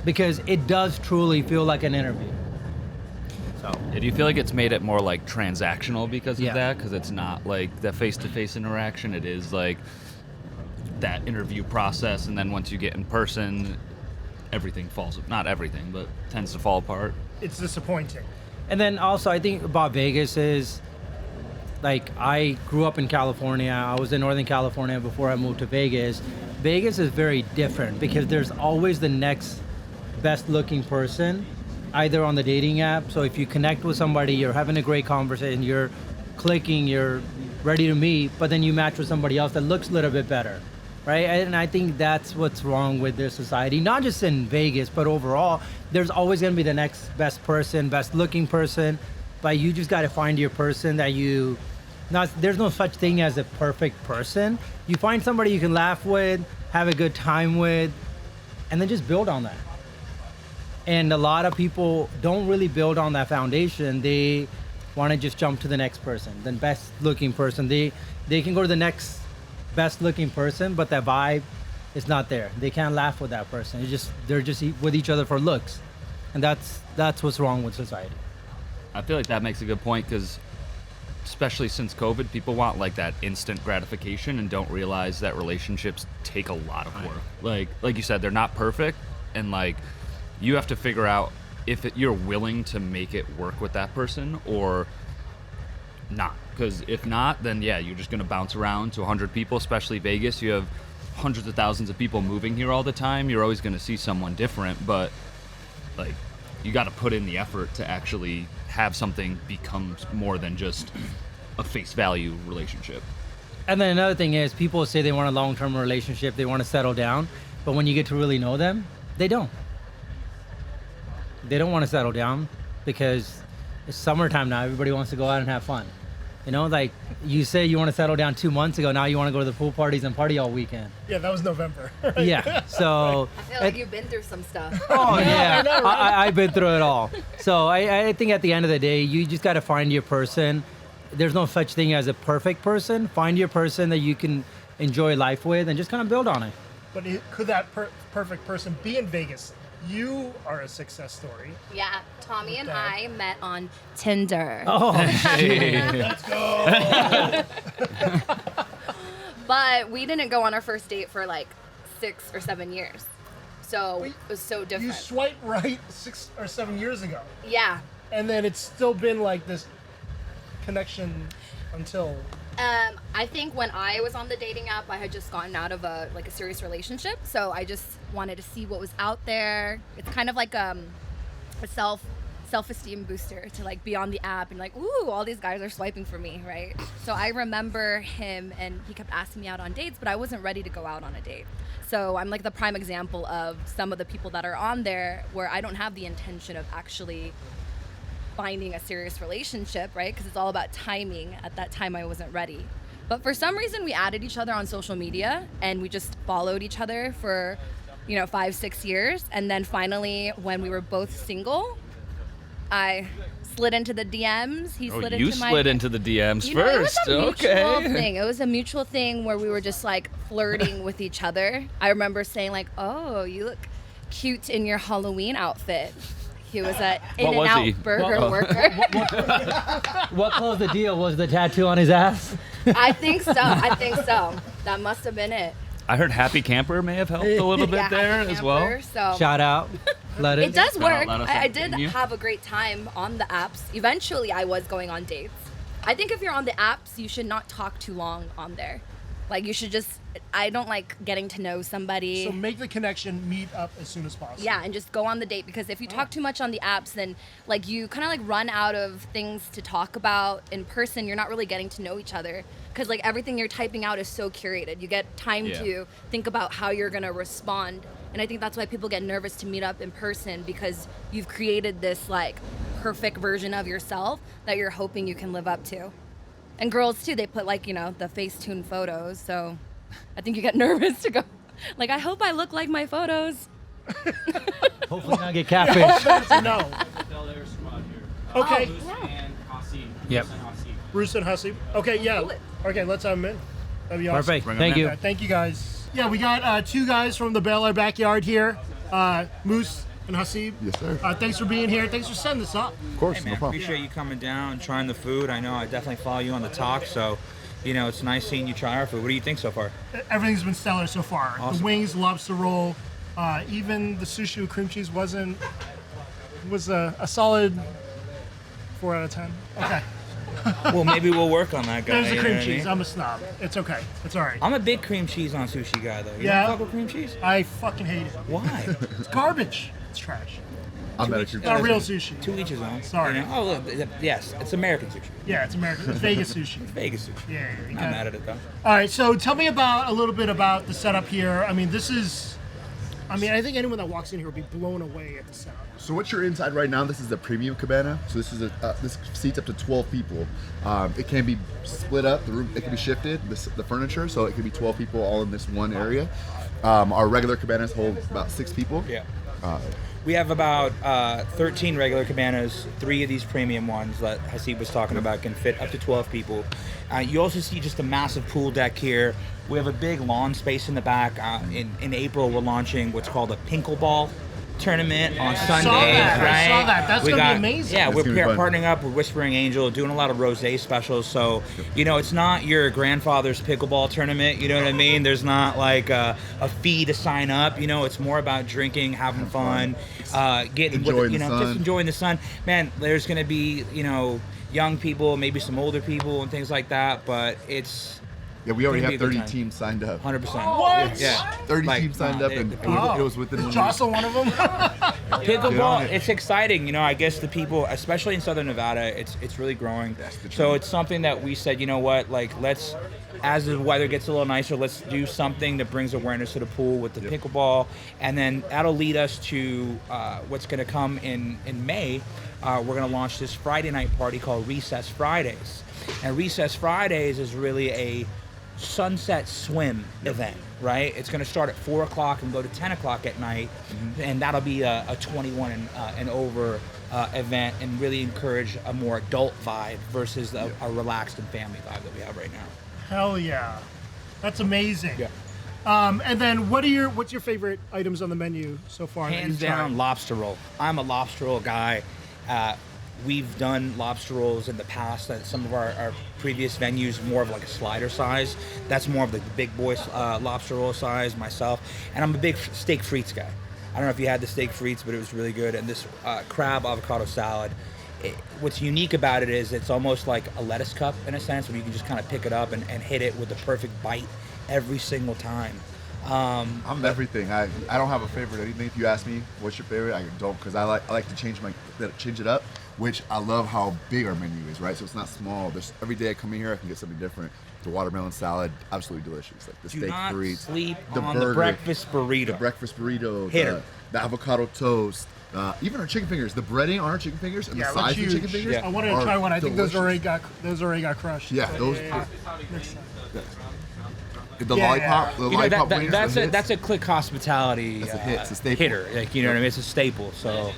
because it does truly feel like an interview. So Do you feel like it's made it more like transactional because of Yeah. that? Because it's not like the face-to-face interaction. It is like that interview process, and then once you get in person, everything not everything, but tends to fall apart. it's disappointing. And then also, I think about Vegas is, like, I grew up in California. I was in Northern California before I moved to Vegas. Vegas is very different because there's always the next best looking person, either on the dating app. So if you connect with somebody, you're having a great conversation, you're clicking, you're ready to meet, but then you match with somebody else that looks a little bit better, right? And I think that's what's wrong with this society, not just in Vegas, but overall. There's always going to be the next best person, best looking person, but you just got to find your person that there's no such thing as a perfect person. You find somebody you can laugh with, have a good time with, and then just build on that. And a lot of people don't really build on that foundation. They want to just jump to the next person, the best looking person. They can go to the next best looking person, but that vibe is not there. They can't laugh with that person. They're just with each other for looks, and that's what's wrong with society. I feel like that makes a good point because, especially since COVID, people want like that instant gratification and don't realize that relationships take a lot of work. Like you said, they're not perfect, and like you have to figure out if you're willing to make it work with that person or not. Because if not, then yeah, you're just gonna bounce around to 100 people. Especially Vegas, you have hundreds of thousands of people moving here all the time. You're always gonna see someone different, but like you got to put in the effort to actually have something become more than just a face value relationship. And then another thing is, people say they want a long-term relationship, they want to settle down, but when you get to really know them, they don't. They don't want to settle down because it's summertime now. Everybody wants to go out and have fun. You know, like you say you want to settle down 2 months ago. Now you want to go to the pool parties and party all weekend. Yeah, that was November. Yeah, so. I feel like you've been through some stuff. Oh yeah, I know, right? I've been through it all. So I think at the end of the day, you just got to find your person. There's no such thing as a perfect person. Find your person that you can enjoy life with and just kind of build on it. But could that perfect person be in Vegas? You are a success story. Yeah, Tommy and I met on Tinder. Oh, Let's go. But we didn't go on our first date for like 6 or 7 years. So it was so different. You swiped right 6 or 7 years ago. Yeah. And then it's still been like this connection until. I think when I was on the dating app, I had just gotten out of a serious relationship. So I just wanted to see what was out there. It's kind of like a self-esteem booster to like be on the app and like, ooh, all these guys are swiping for me, right? So I remember him and he kept asking me out on dates, but I wasn't ready to go out on a date. So I'm like the prime example of some of the people that are on there where I don't have the intention of actually finding a serious relationship, right? Because it's all about timing. At that time, I wasn't ready. But for some reason, we added each other on social media and we just followed each other for, 5-6 years. And then finally, when we were both single, I slid into the DMs. He slid into my. You slid into the DMs It first. was a mutual Okay. thing. It was a mutual thing where we were just like flirting with each other. I remember saying like, "Oh, you look cute in your Halloween outfit." He was an What was he? In-N-Out burger worker. what closed the deal? Was the tattoo on his ass? I think so. That must have been it. I heard Happy Camper may have helped a little bit Yeah, there happy as well. camper, So Shout out. Let it does work. Let us I did continue. have a great time on the apps. Eventually, I was going on dates. I think if you're on the apps, you should not talk too long on there. Like you should just. I don't like getting to know somebody. So make the connection, meet up as soon as possible. Yeah, and just go on the date because if you talk too much on the apps, then like you kind of like run out of things to talk about in person. You're not really getting to know each other because like everything you're typing out is so curated. You get time to think about how you're gonna respond, and I think that's why people get nervous to meet up in person because you've created this like perfect version of yourself that you're hoping you can live up to. And girls too, they put like the Facetune photos, so. I think you get nervous to go. Like, I hope I look like my photos. Hopefully not get catfish. No. Bel-aire squad here. Okay. And Hasib. Yep. Bruce and Hussey. Okay, yeah. Okay, let's have them in. That'd be awesome. Perfect. Bring 'em Thank in. you. Okay, thank you guys. Yeah, we got 2 guys from the Bel-aire Backyard here. Moose and Hasib. Yes, sir. Thanks for being here. Thanks for setting this up. Of course, Hey no man, problem. appreciate you coming down and trying the food. I know I definitely follow you on the talk, so it's nice seeing you try our food. What do you think so far? Everything's been stellar so far. Awesome. The wings, lobster roll, even the sushi with cream cheese was a solid 4 out of 10. Okay. Well, maybe we'll work on that, guy. There's the you know cream what I cheese. mean? I'm a snob. It's okay. It's all right. I'm a big cream cheese on sushi guy, though. You Yeah. don't fuck with cream cheese? I fucking hate it. Why? It's garbage. It's trash. I'm at a cream Not cheese. real sushi. To each his own. Sorry. Oh, look, yes, it's American sushi. Yeah, it's American. It's Vegas sushi. Vegas sushi. Yeah, you I'm got it. mad at it, though. All right, so tell me a little bit about the setup here. I mean, I think anyone that walks in here will be blown away at the setup. So what you're inside right now, this is a premium cabana. So this is this seats up to 12 people. It can be split up. The room, it can be shifted. The furniture, so it can be 12 people all in this one area. Our regular cabanas hold about 6 people. Yeah. We have about 13 regular cabanas. 3 of these premium ones that Hasib was talking about can fit up to 12 people. You also see just a massive pool deck here. We have a big lawn space in the back. In April, we're launching what's called a Pinkleball tournament on Sunday. I saw that. That's We going to got- be amazing. Yeah, That's we're gonna be fun. partnering up with Whispering Angel, doing a lot of rosé specials. So, it's not your grandfather's pickleball tournament. You know what I mean? There's not like a fee to sign up. It's more about drinking, having fun, getting Enjoying the just sun. enjoying the sun. Man, there's gonna be young people, maybe some older people, and things like that. But it's Yeah, we already Gonna have be a good 30 time. teams signed up. 100%. What? Yeah. 30 Like, teams signed nah, up, they- and the it was within 1 Jocelyn, one of them. Get on Pickleball, it. it's exciting. I guess the people, especially in Southern Nevada, it's really growing. the So dream. it's something that we said, let's, as the weather gets a little nicer, let's do something that brings awareness to the pool with the pickleball, and then that'll lead us to what's going to come in May. We're going to launch this Friday night party called Recess Fridays, and Recess Fridays is really a sunset swim event, right? It's going to start at 4 o'clock and go to 10 o'clock at night, and that'll be a 21 and over event, and really encourage a more adult vibe versus a relaxed and family vibe that we have right now. Hell yeah. That's amazing. Yeah. And then what's your favorite items on the menu so far? that Hands you've tried? down, lobster roll. I'm a lobster roll guy. We've done lobster rolls in the past at some of our previous venues, more of like a slider size. That's more of the big boy lobster roll size, myself. And I'm a big steak frites guy. I don't know if you had the steak frites, but it was really good. And this crab avocado salad, what's unique about it is it's almost like a lettuce cup in a sense, where you can just kind of pick it up and hit it with the perfect bite every single time. I'm everything. I don't have a favorite anything. If you ask me what's your favorite, I don't, because I like to change it up. Which I love how big our menu is, right? So it's not small. There's every day I come in here, I can get something different. The watermelon salad, absolutely delicious. Like the Do steak not frites, sleep the on burger, the breakfast burrito. the breakfast burrito, Hitter. the avocado toast, even our chicken fingers. The breading on our chicken fingers and Yeah, the that's size of the huge. chicken fingers. Yeah. I wanted to are try one. I think those delicious. already got crushed. Yeah, those. Next time. The Yeah, lollipop, the You know, lollipop wings, the hits. that's a Click Hospitality That's a hit. It's a staple. hitter. Like, you know what I mean? It's a staple. So,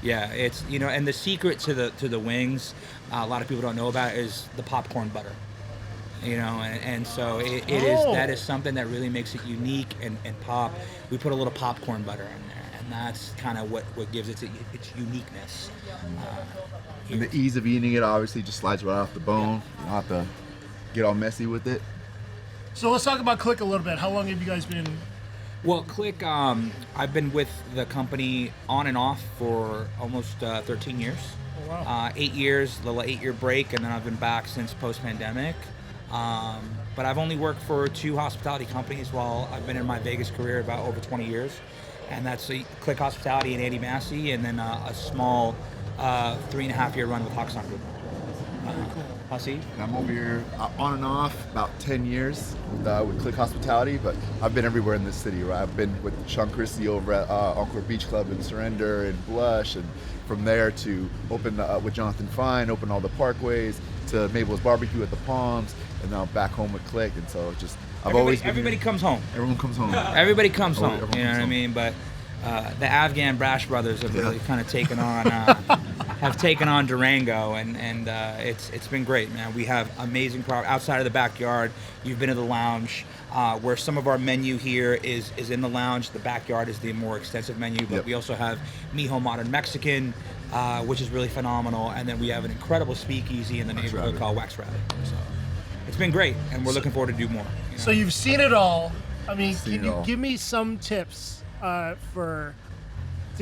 yeah, it's and the secret to the wings, a lot of people don't know about is the popcorn butter. And so it is that is something that really makes it unique and pop. We put a little popcorn butter in there, and that's kind of what gives it its uniqueness. And the ease of eating it obviously just slides right off the bone. You don't have to get all messy with it. So let's talk about Click a little bit. How long have you guys been? Well, Click, I've been with the company on and off for almost 13 years. Oh, wow. 8 years, a little 8-year break, and then I've been back since post-pandemic. But I've only worked for 2 hospitality companies while I've been in my Vegas career about over 20 years. And that's Click Hospitality and Andy Massey, and then a small 3.5-year run with Hoxton Group. Hasib? And I'm over here on and off about 10 years with Click Hospitality, but I've been everywhere in this city, right? I've been with Sean Christie over at Encore Beach Club in Surrender and Blush, and from there to open with Jonathan Fine, open all the parkways, to Mabel's Barbecue at the Palms, and now back home with Click. And so just, I've always been Everybody here. comes home. Everyone comes home. Everybody comes home. Everyone You know comes what I home. mean? But the Afghan Brash brothers have really kind of taken on Durango, and it's been great, man. We have amazing product outside of the backyard. You've been to the lounge, where some of our menu here is in the lounge. The backyard is the more extensive menu, but Yep. we also have Mijo Modern Mexican, which is really phenomenal, and then we have an incredible speakeasy in the neighborhood Rabbit. called Wax Rabbit. So it's been great, and we're looking forward to do more. You know? So you've seen it all. I mean, Seen can it you all. give me some tips to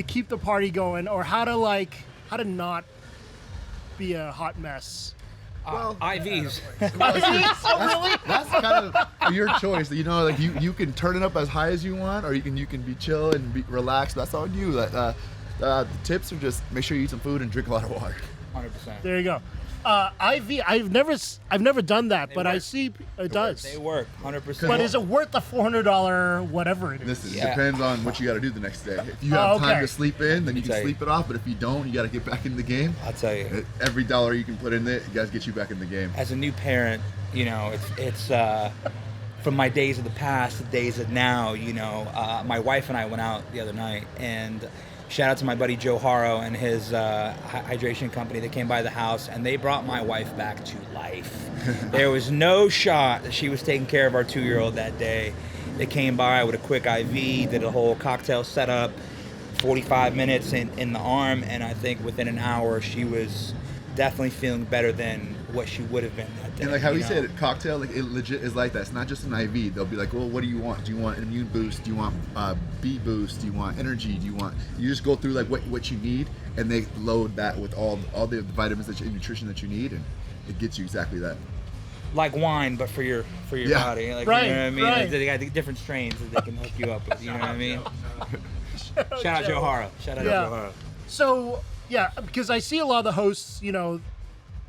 keep the party going, or how to not be a hot mess? IVs. That's kind of your choice. Like you can turn it up as high as you want, or you can be chill and be relaxed. That's on you. The tips are just make sure you eat some food and drink a lot of water. 100%. There you go. IV. I've never done that, but I work. see it does. They work 100%. But is it worth the $400 whatever it is? This Yeah. depends on what you got to do the next day. If you have time okay. to sleep in, then you can tell you. sleep it off. But if you don't, you got to get back in the game. I'll tell you. Every dollar you can put in it, you guys get you back in the game. As a new parent, it's from my days of the past to days of now. My wife and I went out the other night, and shout out to my buddy Joe Haro and his hydration company. They came by the house and they brought my wife back to life. There was no shot that she was taking care of our 2-year-old that day. They came by with a quick IV, did a whole cocktail setup, 45 minutes in the arm, and I think within an hour she was definitely feeling better than what she would have been that day. And like how you he know? said, cocktail, like it legit is like that. It's not just an IV. They'll be like, well, what do you want? Do you want an immune boost? Do you want B boost? Do you want energy? Do you want? You just go through like what you need, and they load that with all the vitamins and nutrition that you need, and it gets you exactly that. Like wine, but for your body. Like, Right, you know what I mean? right. Like, they got different strains that they can hook you up with. You know what I mean? Shout out Joe Haro. Shout out Joe Haro. So yeah, because I see a lot of the hosts, you know,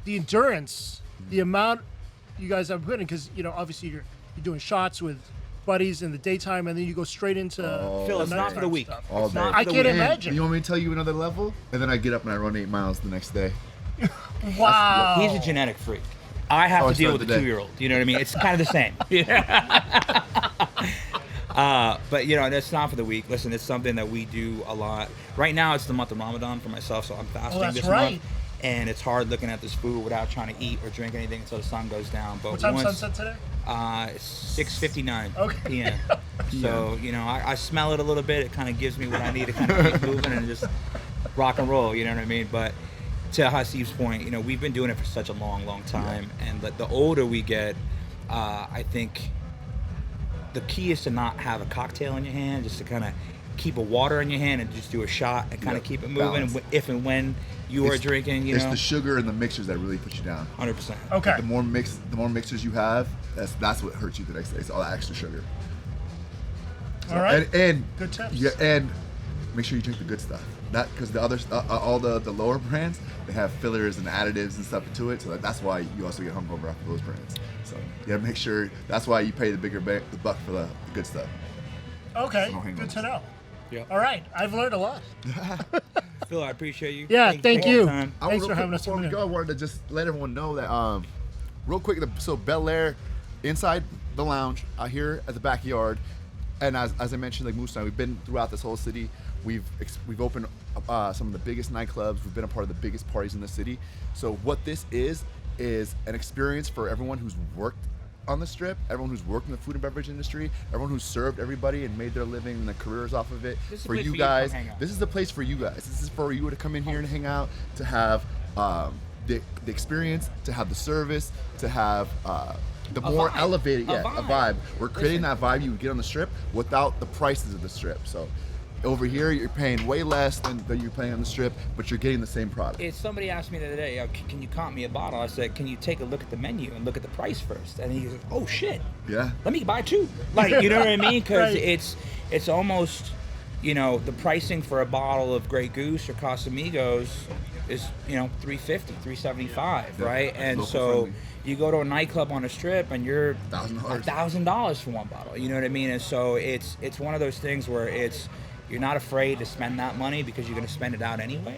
the endurance, the amount you guys have put in, because you know, obviously you're doing shots with buddies in the daytime, and then you go straight into Phil, it's the not for the nighttime week. stuff. All It's day. not for I the can't week. imagine. You want me to tell you another level? And then I get up and I run 8 miles the next day. Wow. He's a genetic freak. I have Oh, to it's deal not with a today. 2-year-old. You know what I mean? It's kind of the same. But you know, that's not for the week. Listen, it's something that we do a lot. Right now, it's the month of Ramadan for myself, so I'm fasting that's this right. month. And it's hard looking at this food without trying to eat or drink anything until the sun goes down. But What time once, sunset today? It's 6:59 Okay. p.m. So you know, I smell it a little bit. It kind of gives me what I need to kind of keep moving and just rock and roll. You know what I mean? But to Hasib's point, you know, we've been doing it for such a long time, and the older we get, I think the key is to not have a cocktail in your hand, just to kind of keep a water in your hand and just do a shot and kind of keep it moving. Balance. If and when you are drinking, you It's know, the sugar and the mixers that really put you down. 100%. Okay. The more mixers you have, that's what hurts you the next day. It's all that extra sugar. All right. And Good tips. Yeah, and make sure you drink the good stuff. That because the other all the lower brands, they have fillers and additives and stuff into it. So that's why you also get hungover off of those brands. So you gotta make sure. That's why you pay the bigger the buck for the good stuff. Okay. No hangovers. Good to know. Yeah. All right. I've learned a lot. Phil, I appreciate you. Yeah, thank for you. the time. Thanks for having us Before come we in. go, I wanted to just let everyone know that real quick. So Bel-aire, inside the lounge, out here at the backyard, and as I mentioned, like Moose and I, we've been throughout this whole city. We've opened some of the biggest nightclubs. We've been a part of the biggest parties in the city. So what this is an experience for everyone who's worked on the strip, everyone who's worked in the food and beverage industry, everyone who's served everybody and made their living and their careers off of it. This is a For place you for you to come guys, hang out. this is the place for you guys. This is for you to come in here and hang out, to have the experience, to have the service, to have the more vibe. elevated, A a vibe. vibe. We're creating that vibe you would get on the strip without the prices of the strip. So over here, you're paying way less than you're paying on the strip, but you're getting the same product. If somebody asked me the other day, can you comp me a bottle? I said, can you take a look at the menu and look at the price first? And he goes, oh shit, Yeah. let me buy two. Like, you know what I mean? Because Right. it's almost, you know, the pricing for a bottle of Grey Goose or Casamigos is, you know, $350, $375, Yeah. right? And Local so friendly. you go to a nightclub on a strip and you're $1,000. $1,000 for one bottle. You know what I mean? And so it's one of those things where you're not afraid to spend that money because you're going to spend it out anyway.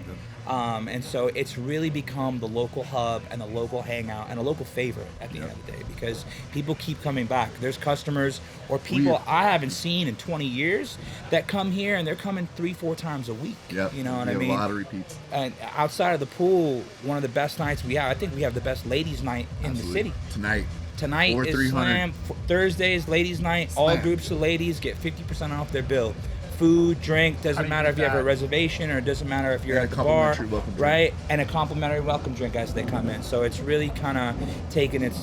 And so it's really become the local hub and the local hangout and a local favorite at the end of the day because people keep coming back. There's customers or people I haven't seen in 20 years that come here and they're coming 3-4 times a week. Yep. You know what We I have mean? a lot of repeats. And outside of the pool, one of the best nights we have, I think we have the best ladies' night in the city. Tonight. Tonight Or is 300. Slam. Thursday is ladies' night. All Slam. groups of ladies get 50% off their bill. Food, drink, How doesn't do you matter do if you have a that? reservation or it doesn't matter if you're And at a the bar, complimentary welcome drink. right? And a complimentary welcome drink as they come in. So it's really kind of taken its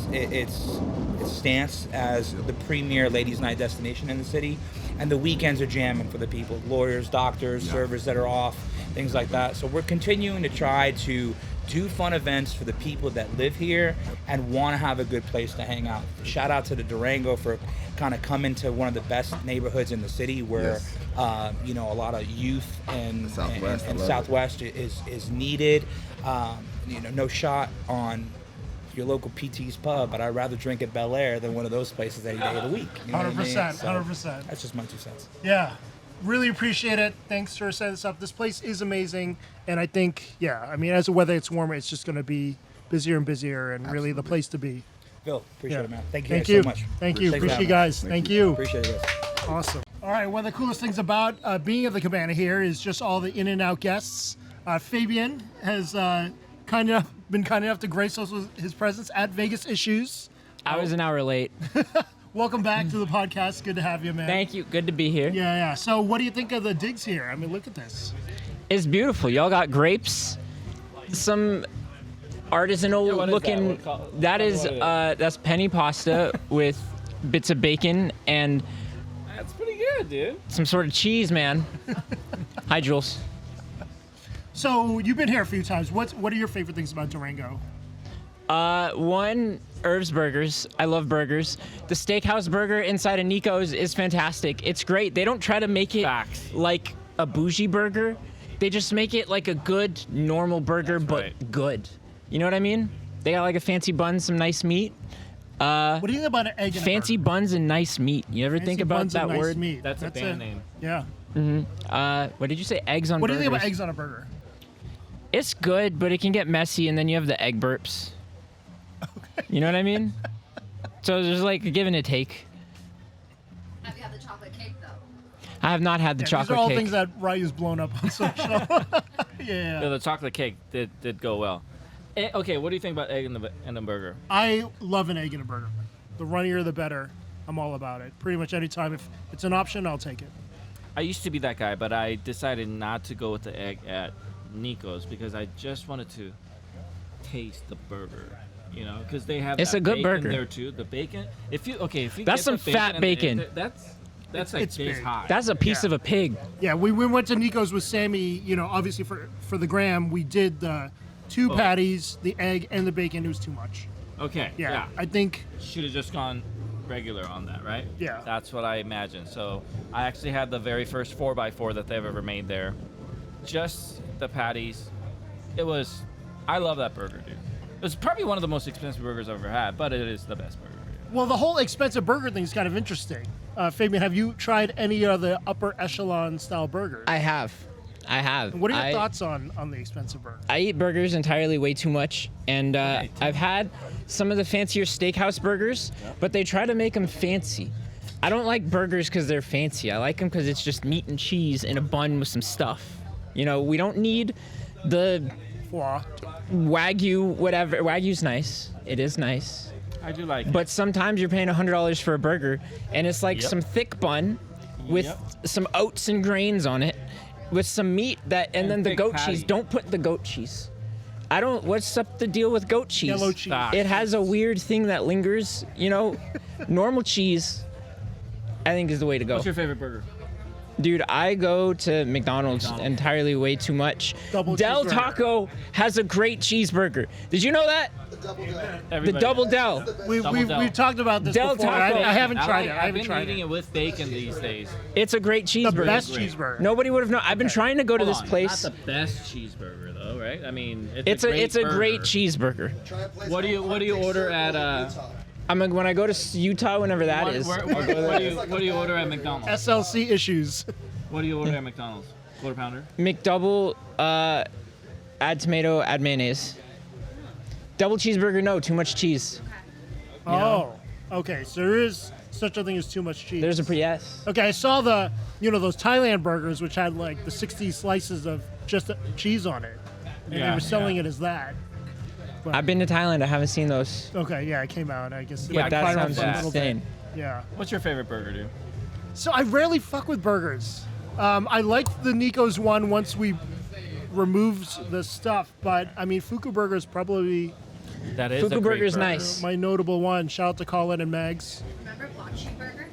stance as the premier ladies' night destination in the city. And the weekends are jamming for the people, lawyers, doctors, servers that are off, things like that. So we're continuing to try to do fun events for the people that live here and want to have a good place to hang out. Shout out to the Durango for kind of coming to one of the best neighborhoods in the city where you know, a lot of youth and Southwest, I and love it. Southwest is needed. You know, no shot on your local PT's pub, but I'd rather drink at Bel-Aire than one of those places any day of the week. You know what I mean? 100%, So 100%. That's just my 2 cents. Yeah. Really appreciate it. Thanks for setting this up. This place is amazing. And I think, I mean, as the weather gets warmer, it's just going to be busier and busier and really the place to be. Phil, appreciate Yeah. it, man. Thank you Thank guys you. so much. Thank you. Thanks for Appreciate you having me. guys. Thank you. Appreciate it, guys. Awesome. All right, one of the coolest things about being at the Cabana here is just all the in and out guests. Fabian has been kind enough to grace us with his presence at Vegas Issues. I was an hour late. Welcome back to the podcast. Good to have you, man. Thank you. Good to be here. Yeah. So what do you think of the digs here? I mean, look at this. It's beautiful. Y'all got grapes, some artisanal looking. That's penny pasta with bits of bacon and That's pretty good, dude. some sort of cheese, man. Hi, Jules. So you've been here a few times. What are your favorite things about Durango? One, Irv's Burgers. I love burgers. The steakhouse burger inside of Nico's is fantastic. It's great. They don't try to make it like a bougie burger. They just make it like a good, normal burger, but good. You know what I mean? They got like a fancy bun, some nice meat. What do you think about an egg in Fancy a burger? buns and nice meat. You ever think about buns and that nice word? meat. That's a band name. Yeah. What did you say? Eggs on What do burgers. you think about eggs on a burger? It's good, but it can get messy, and then you have the egg burps. You know what I mean? So there's like a give and a take. Have you had the chocolate cake though? I have not had the These chocolate are all cake. things that Ryu's blown up on social. Yeah, the chocolate cake did go well. Okay, what do you think about egg in the burger? I love an egg in a burger. The runnier, the better. I'm all about it. Pretty much any time. If it's an option, I'll take it. I used to be that guy, but I decided not to go with the egg at Nico's because I just wanted to taste the burger. You know, because they have It's that a good bacon burger. there too. The bacon. If you That's get some the bacon fat and the bacon. egg, that's like it's base big. high. That's a piece of a pig. Yeah, we went to Nico's with Sammy. You know, obviously for the gram, we did the two patties, the egg, and the bacon. It was too much. Okay. Yeah, I think should have just gone regular on that, right? Yeah. That's what I imagined. So I actually had the very first 4x4 that they've ever made there. Just the patties. I love that burger, dude. It's probably one of the most expensive burgers I've ever had, but it is the best burger. Well, the whole expensive burger thing is kind of interesting. Fabian, have you tried any of the upper echelon style burgers? I have. What are your thoughts on the expensive burger? I eat burgers entirely way too much, and I've had some of the fancier steakhouse burgers, but they try to make them fancy. I don't like burgers because they're fancy. I like them because it's just meat and cheese in a bun with some stuff. You know, we don't need the Foie. Wagyu, whatever. Wagyu's nice. It is nice. I do like it. But sometimes you're paying $100 for a burger, and it's like some thick bun with some oats and grains on it, with some meat and then the thick goat patty. cheese. Don't put the goat cheese. What's up the deal with goat cheese? Yellow cheese. It has a weird thing that lingers. You know, normal cheese, I think, is the way to go. What's your favorite burger? Dude, I go to McDonald's entirely way too much. Double Del cheeseburger. Taco has a great cheeseburger. Did you know that? The Double Del. We've talked about this Del before. Taco. I haven't tried it. I I've haven't been tried eating it. it with bacon these days. It's a great cheeseburger. The best cheeseburger. Nobody would have known. I've been trying to go to this place. Not the best cheeseburger though, right? I mean, It's a great cheeseburger. What do you order at? When I go to Utah, whenever that is. What do you order at McDonald's? SLC issues. What do you order at McDonald's? Quarter pounder. McDouble, add tomato, add mayonnaise. Double cheeseburger, no, too much cheese. Oh, okay. So there is such a thing as too much cheese. There's a yes. Okay, I saw those Thailand burgers which had like the 60 slices of just cheese on it, and they were selling it as that. But, I've been to Thailand. I haven't seen those. okay, yeah, it came out. I guess. But that sounds a little bit. insane. Yeah. What's your favorite burger, dude? So I rarely fuck with burgers. I liked the Nico's one once we removed the stuff, but I mean Fuku Burger is probably That is Fuku a great Burger's burger. nice. my notable one. Shout out to Colin and Mags. Remember Bocce Burger?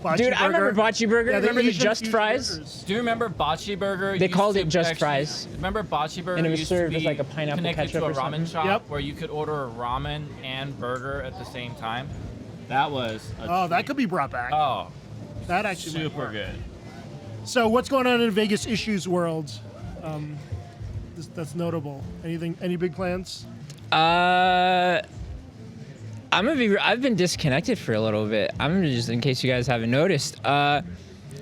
Bocce Dude, I remember Bocce Burger. Yeah, they Remember the Asian Just fused Fries? burgers. Do you remember Bocce Burger? They used called to it Just actually- Fries. Remember Bocce Burger? And it was used to served with be like a pineapple connected ketchup to a or something? ramen shop Yep. where you could order a ramen and burger at the same time. That was a That treat. could be brought back. Oh, That actually might super work. good. So what's going on in Vegas Issues world? That's notable. Any big plans? I've been disconnected for a little bit. Just in case you guys haven't noticed. I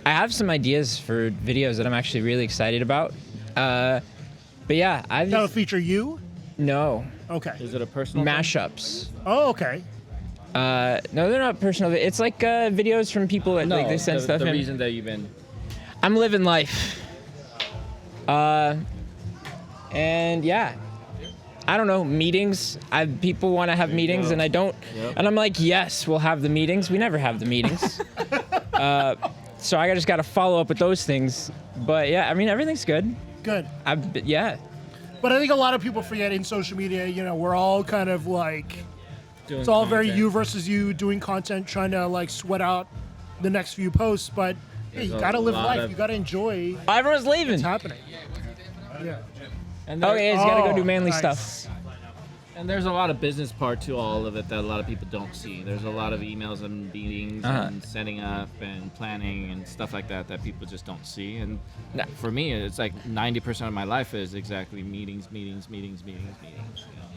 have some ideas for videos that I'm actually really excited about. But yeah, That'll feature you? No. Okay. Is it a personal Mashups. Oh, okay. No, they're not personal. It's like videos from people that like they send stuff the in. reason that you've been. I'm living life. And yeah, I don't know, meetings. People want to have meetings and I don't. Yep. And I'm like, yes, we'll have the meetings. We never have the meetings. So I just got to follow up with those things. But yeah, I mean, everything's good. Good. Yeah. But I think a lot of people forget in social media, you know, we're all kind of like, Doing it's all content. very you versus you, doing content, trying to like sweat out the next few posts. But hey, you got to live life. You got to enjoy Everyone's leaving. what's happening. Yeah. And Oh, yeah, he's got to go do manly nice. stuff. And there's a lot of business part to all of it that a lot of people don't see. There's a lot of emails and meetings and setting up and planning and stuff like that that people just don't see. And for me, it's like 90% of my life is exactly meetings. You know?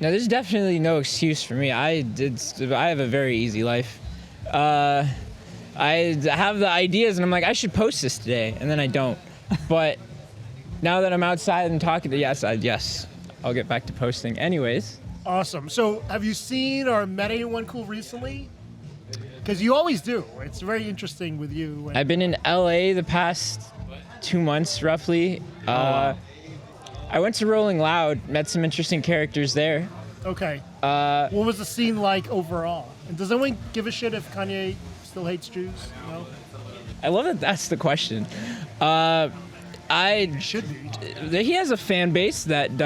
No, there's definitely no excuse for me. I have a very easy life. I have the ideas, and I'm like, I should post this today, and then I don't. But now that I'm outside and talking to yes, I'll get back to posting. Anyways. Awesome. So have you seen or met anyone cool recently? Because you always do. It's very interesting with you. I've been in LA the past 2 months, roughly. I went to Rolling Loud, met some interesting characters there. Okay. What was the scene like overall? And does anyone give a shit if Kanye still hates Jews? No? I love that that's the question. Should be. He has a fan base that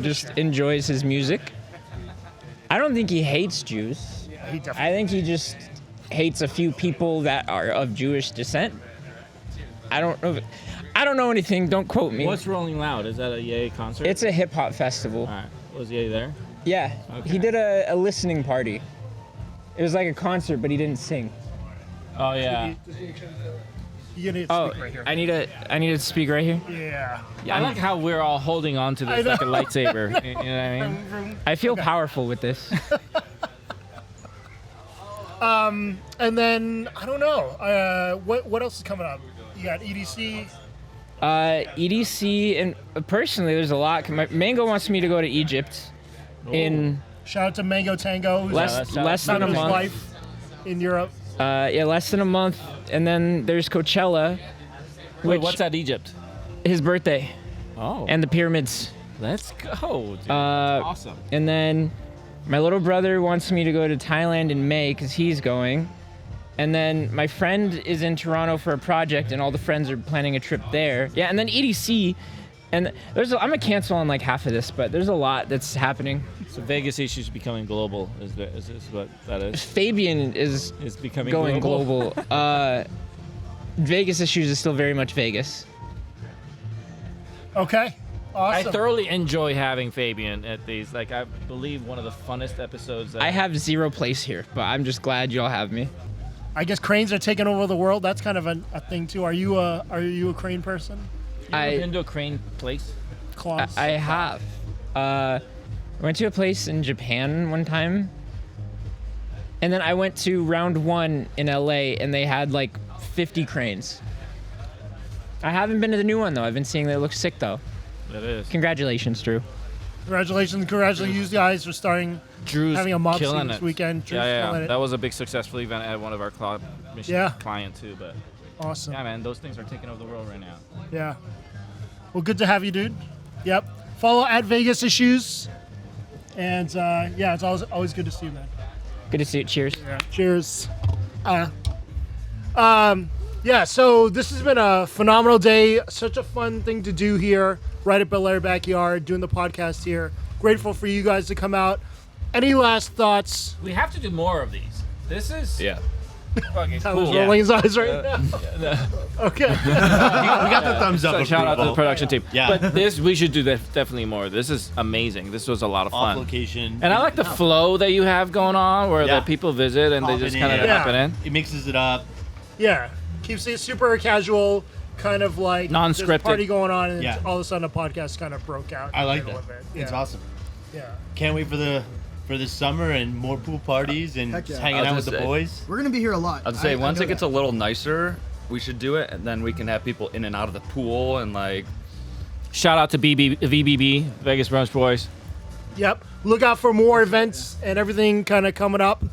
just enjoys his music. I don't think he hates Jews. Yeah, he definitely. I think he just hates a few people that are of Jewish descent. I don't know anything. Don't quote me. What's Rolling Loud? Is that a Ye concert? It's a hip hop festival. All right. Was Ye there? Yeah. Okay. He did a listening party. It was like a concert, but he didn't sing. Oh yeah. You need to speak right here. I need to speak right here. Yeah. I like how we're all holding on to this like a lightsaber. You know what I mean? I feel powerful with this. And then I don't know. What else is coming up? You got EDC. EDC, and personally, there's a lot. Mango wants me to go to Egypt in Shout out to Mango Tango. Who's less than a his month. life in Europe. Less than a month. And then there's Coachella. Wait, what's at Egypt? His birthday. Oh. And the pyramids. Let's go, dude. Awesome. And then my little brother wants me to go to Thailand in May because he's going. And then my friend is in Toronto for a project, and all the friends are planning a trip there. Yeah, and then EDC. And I'm gonna cancel on like half of this, but there's a lot that's happening. So Vegas issues becoming global is what that is. Fabian is becoming going global. Vegas issues is still very much Vegas. Okay. Awesome. I thoroughly enjoy having Fabian at these. Like, I believe one of the funnest episodes. I have zero place here, but I'm just glad y'all have me. I guess cranes are taking over the world. That's kind of a thing too. Are you a crane person? You ever been to a crane place? Claws. I have. I went to a place in Japan one time, and then I went to Round 1 in LA, and they had like 50 cranes. I haven't been to the new one though. I've been seeing they look sick though. It is. Congratulations, Drew. Congratulations, you guys for starting. Drew's having a mob scene killing this it. weekend. Drew's killing it. That was a big successful event at one of our client too. But awesome. Yeah, man, those things are taking over the world right now. Yeah. Well, good to have you, dude. Yep. Follow at Vegas Issues. And yeah, it's always good to see you, man. Good to see you. Cheers. Yeah. Cheers. Yeah, so this has been a phenomenal day. Such a fun thing to do here, right at Bel-aire Backyard, doing the podcast here. Grateful for you guys to come out. Any last thoughts? We have to do more of these. This is fucking Tyler's cool. rolling his eyes right now. Okay. We got the thumbs up. So shout out to the approval. production team. Yeah. But this, we should do definitely more. This is amazing. This was a lot of Off fun. location. And I like the flow that you have going on, where Yeah. the people visit and they just kind of Yeah. happen in. It mixes it up. Yeah. Keeps it super casual, kind of like there's a Non-scripted. party going on, and Yeah. all of a sudden a podcast kind of broke out. I like in the that. middle of it. It's Yeah. awesome. Yeah. Can't wait for this summer and more pool parties and Heck just yeah. hanging I'll out with just the say- boys. We're gonna be here a lot. I'd say I once know it gets that. a little nicer, we should do it, and then we can have people in and out of the pool and like. Shout out to VBB, Vegas Brunch Boys. Yep. Look out for more events and everything kind of coming up.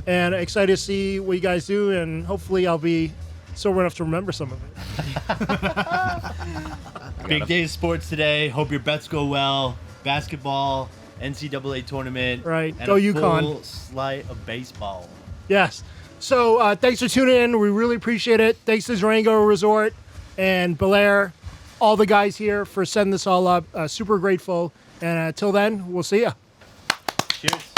and excited to see what you guys do, and hopefully I'll be sober enough to remember some of it. Big day of sports today. Hope your bets go well. Basketball, NCAA tournament. Right. And Go a UConn. full slate of baseball. Yes. So thanks for tuning in. We really appreciate it. Thanks to Durango Resort and Bel-aire, all the guys here for setting this all up. Super grateful. And until then, we'll see ya. Cheers.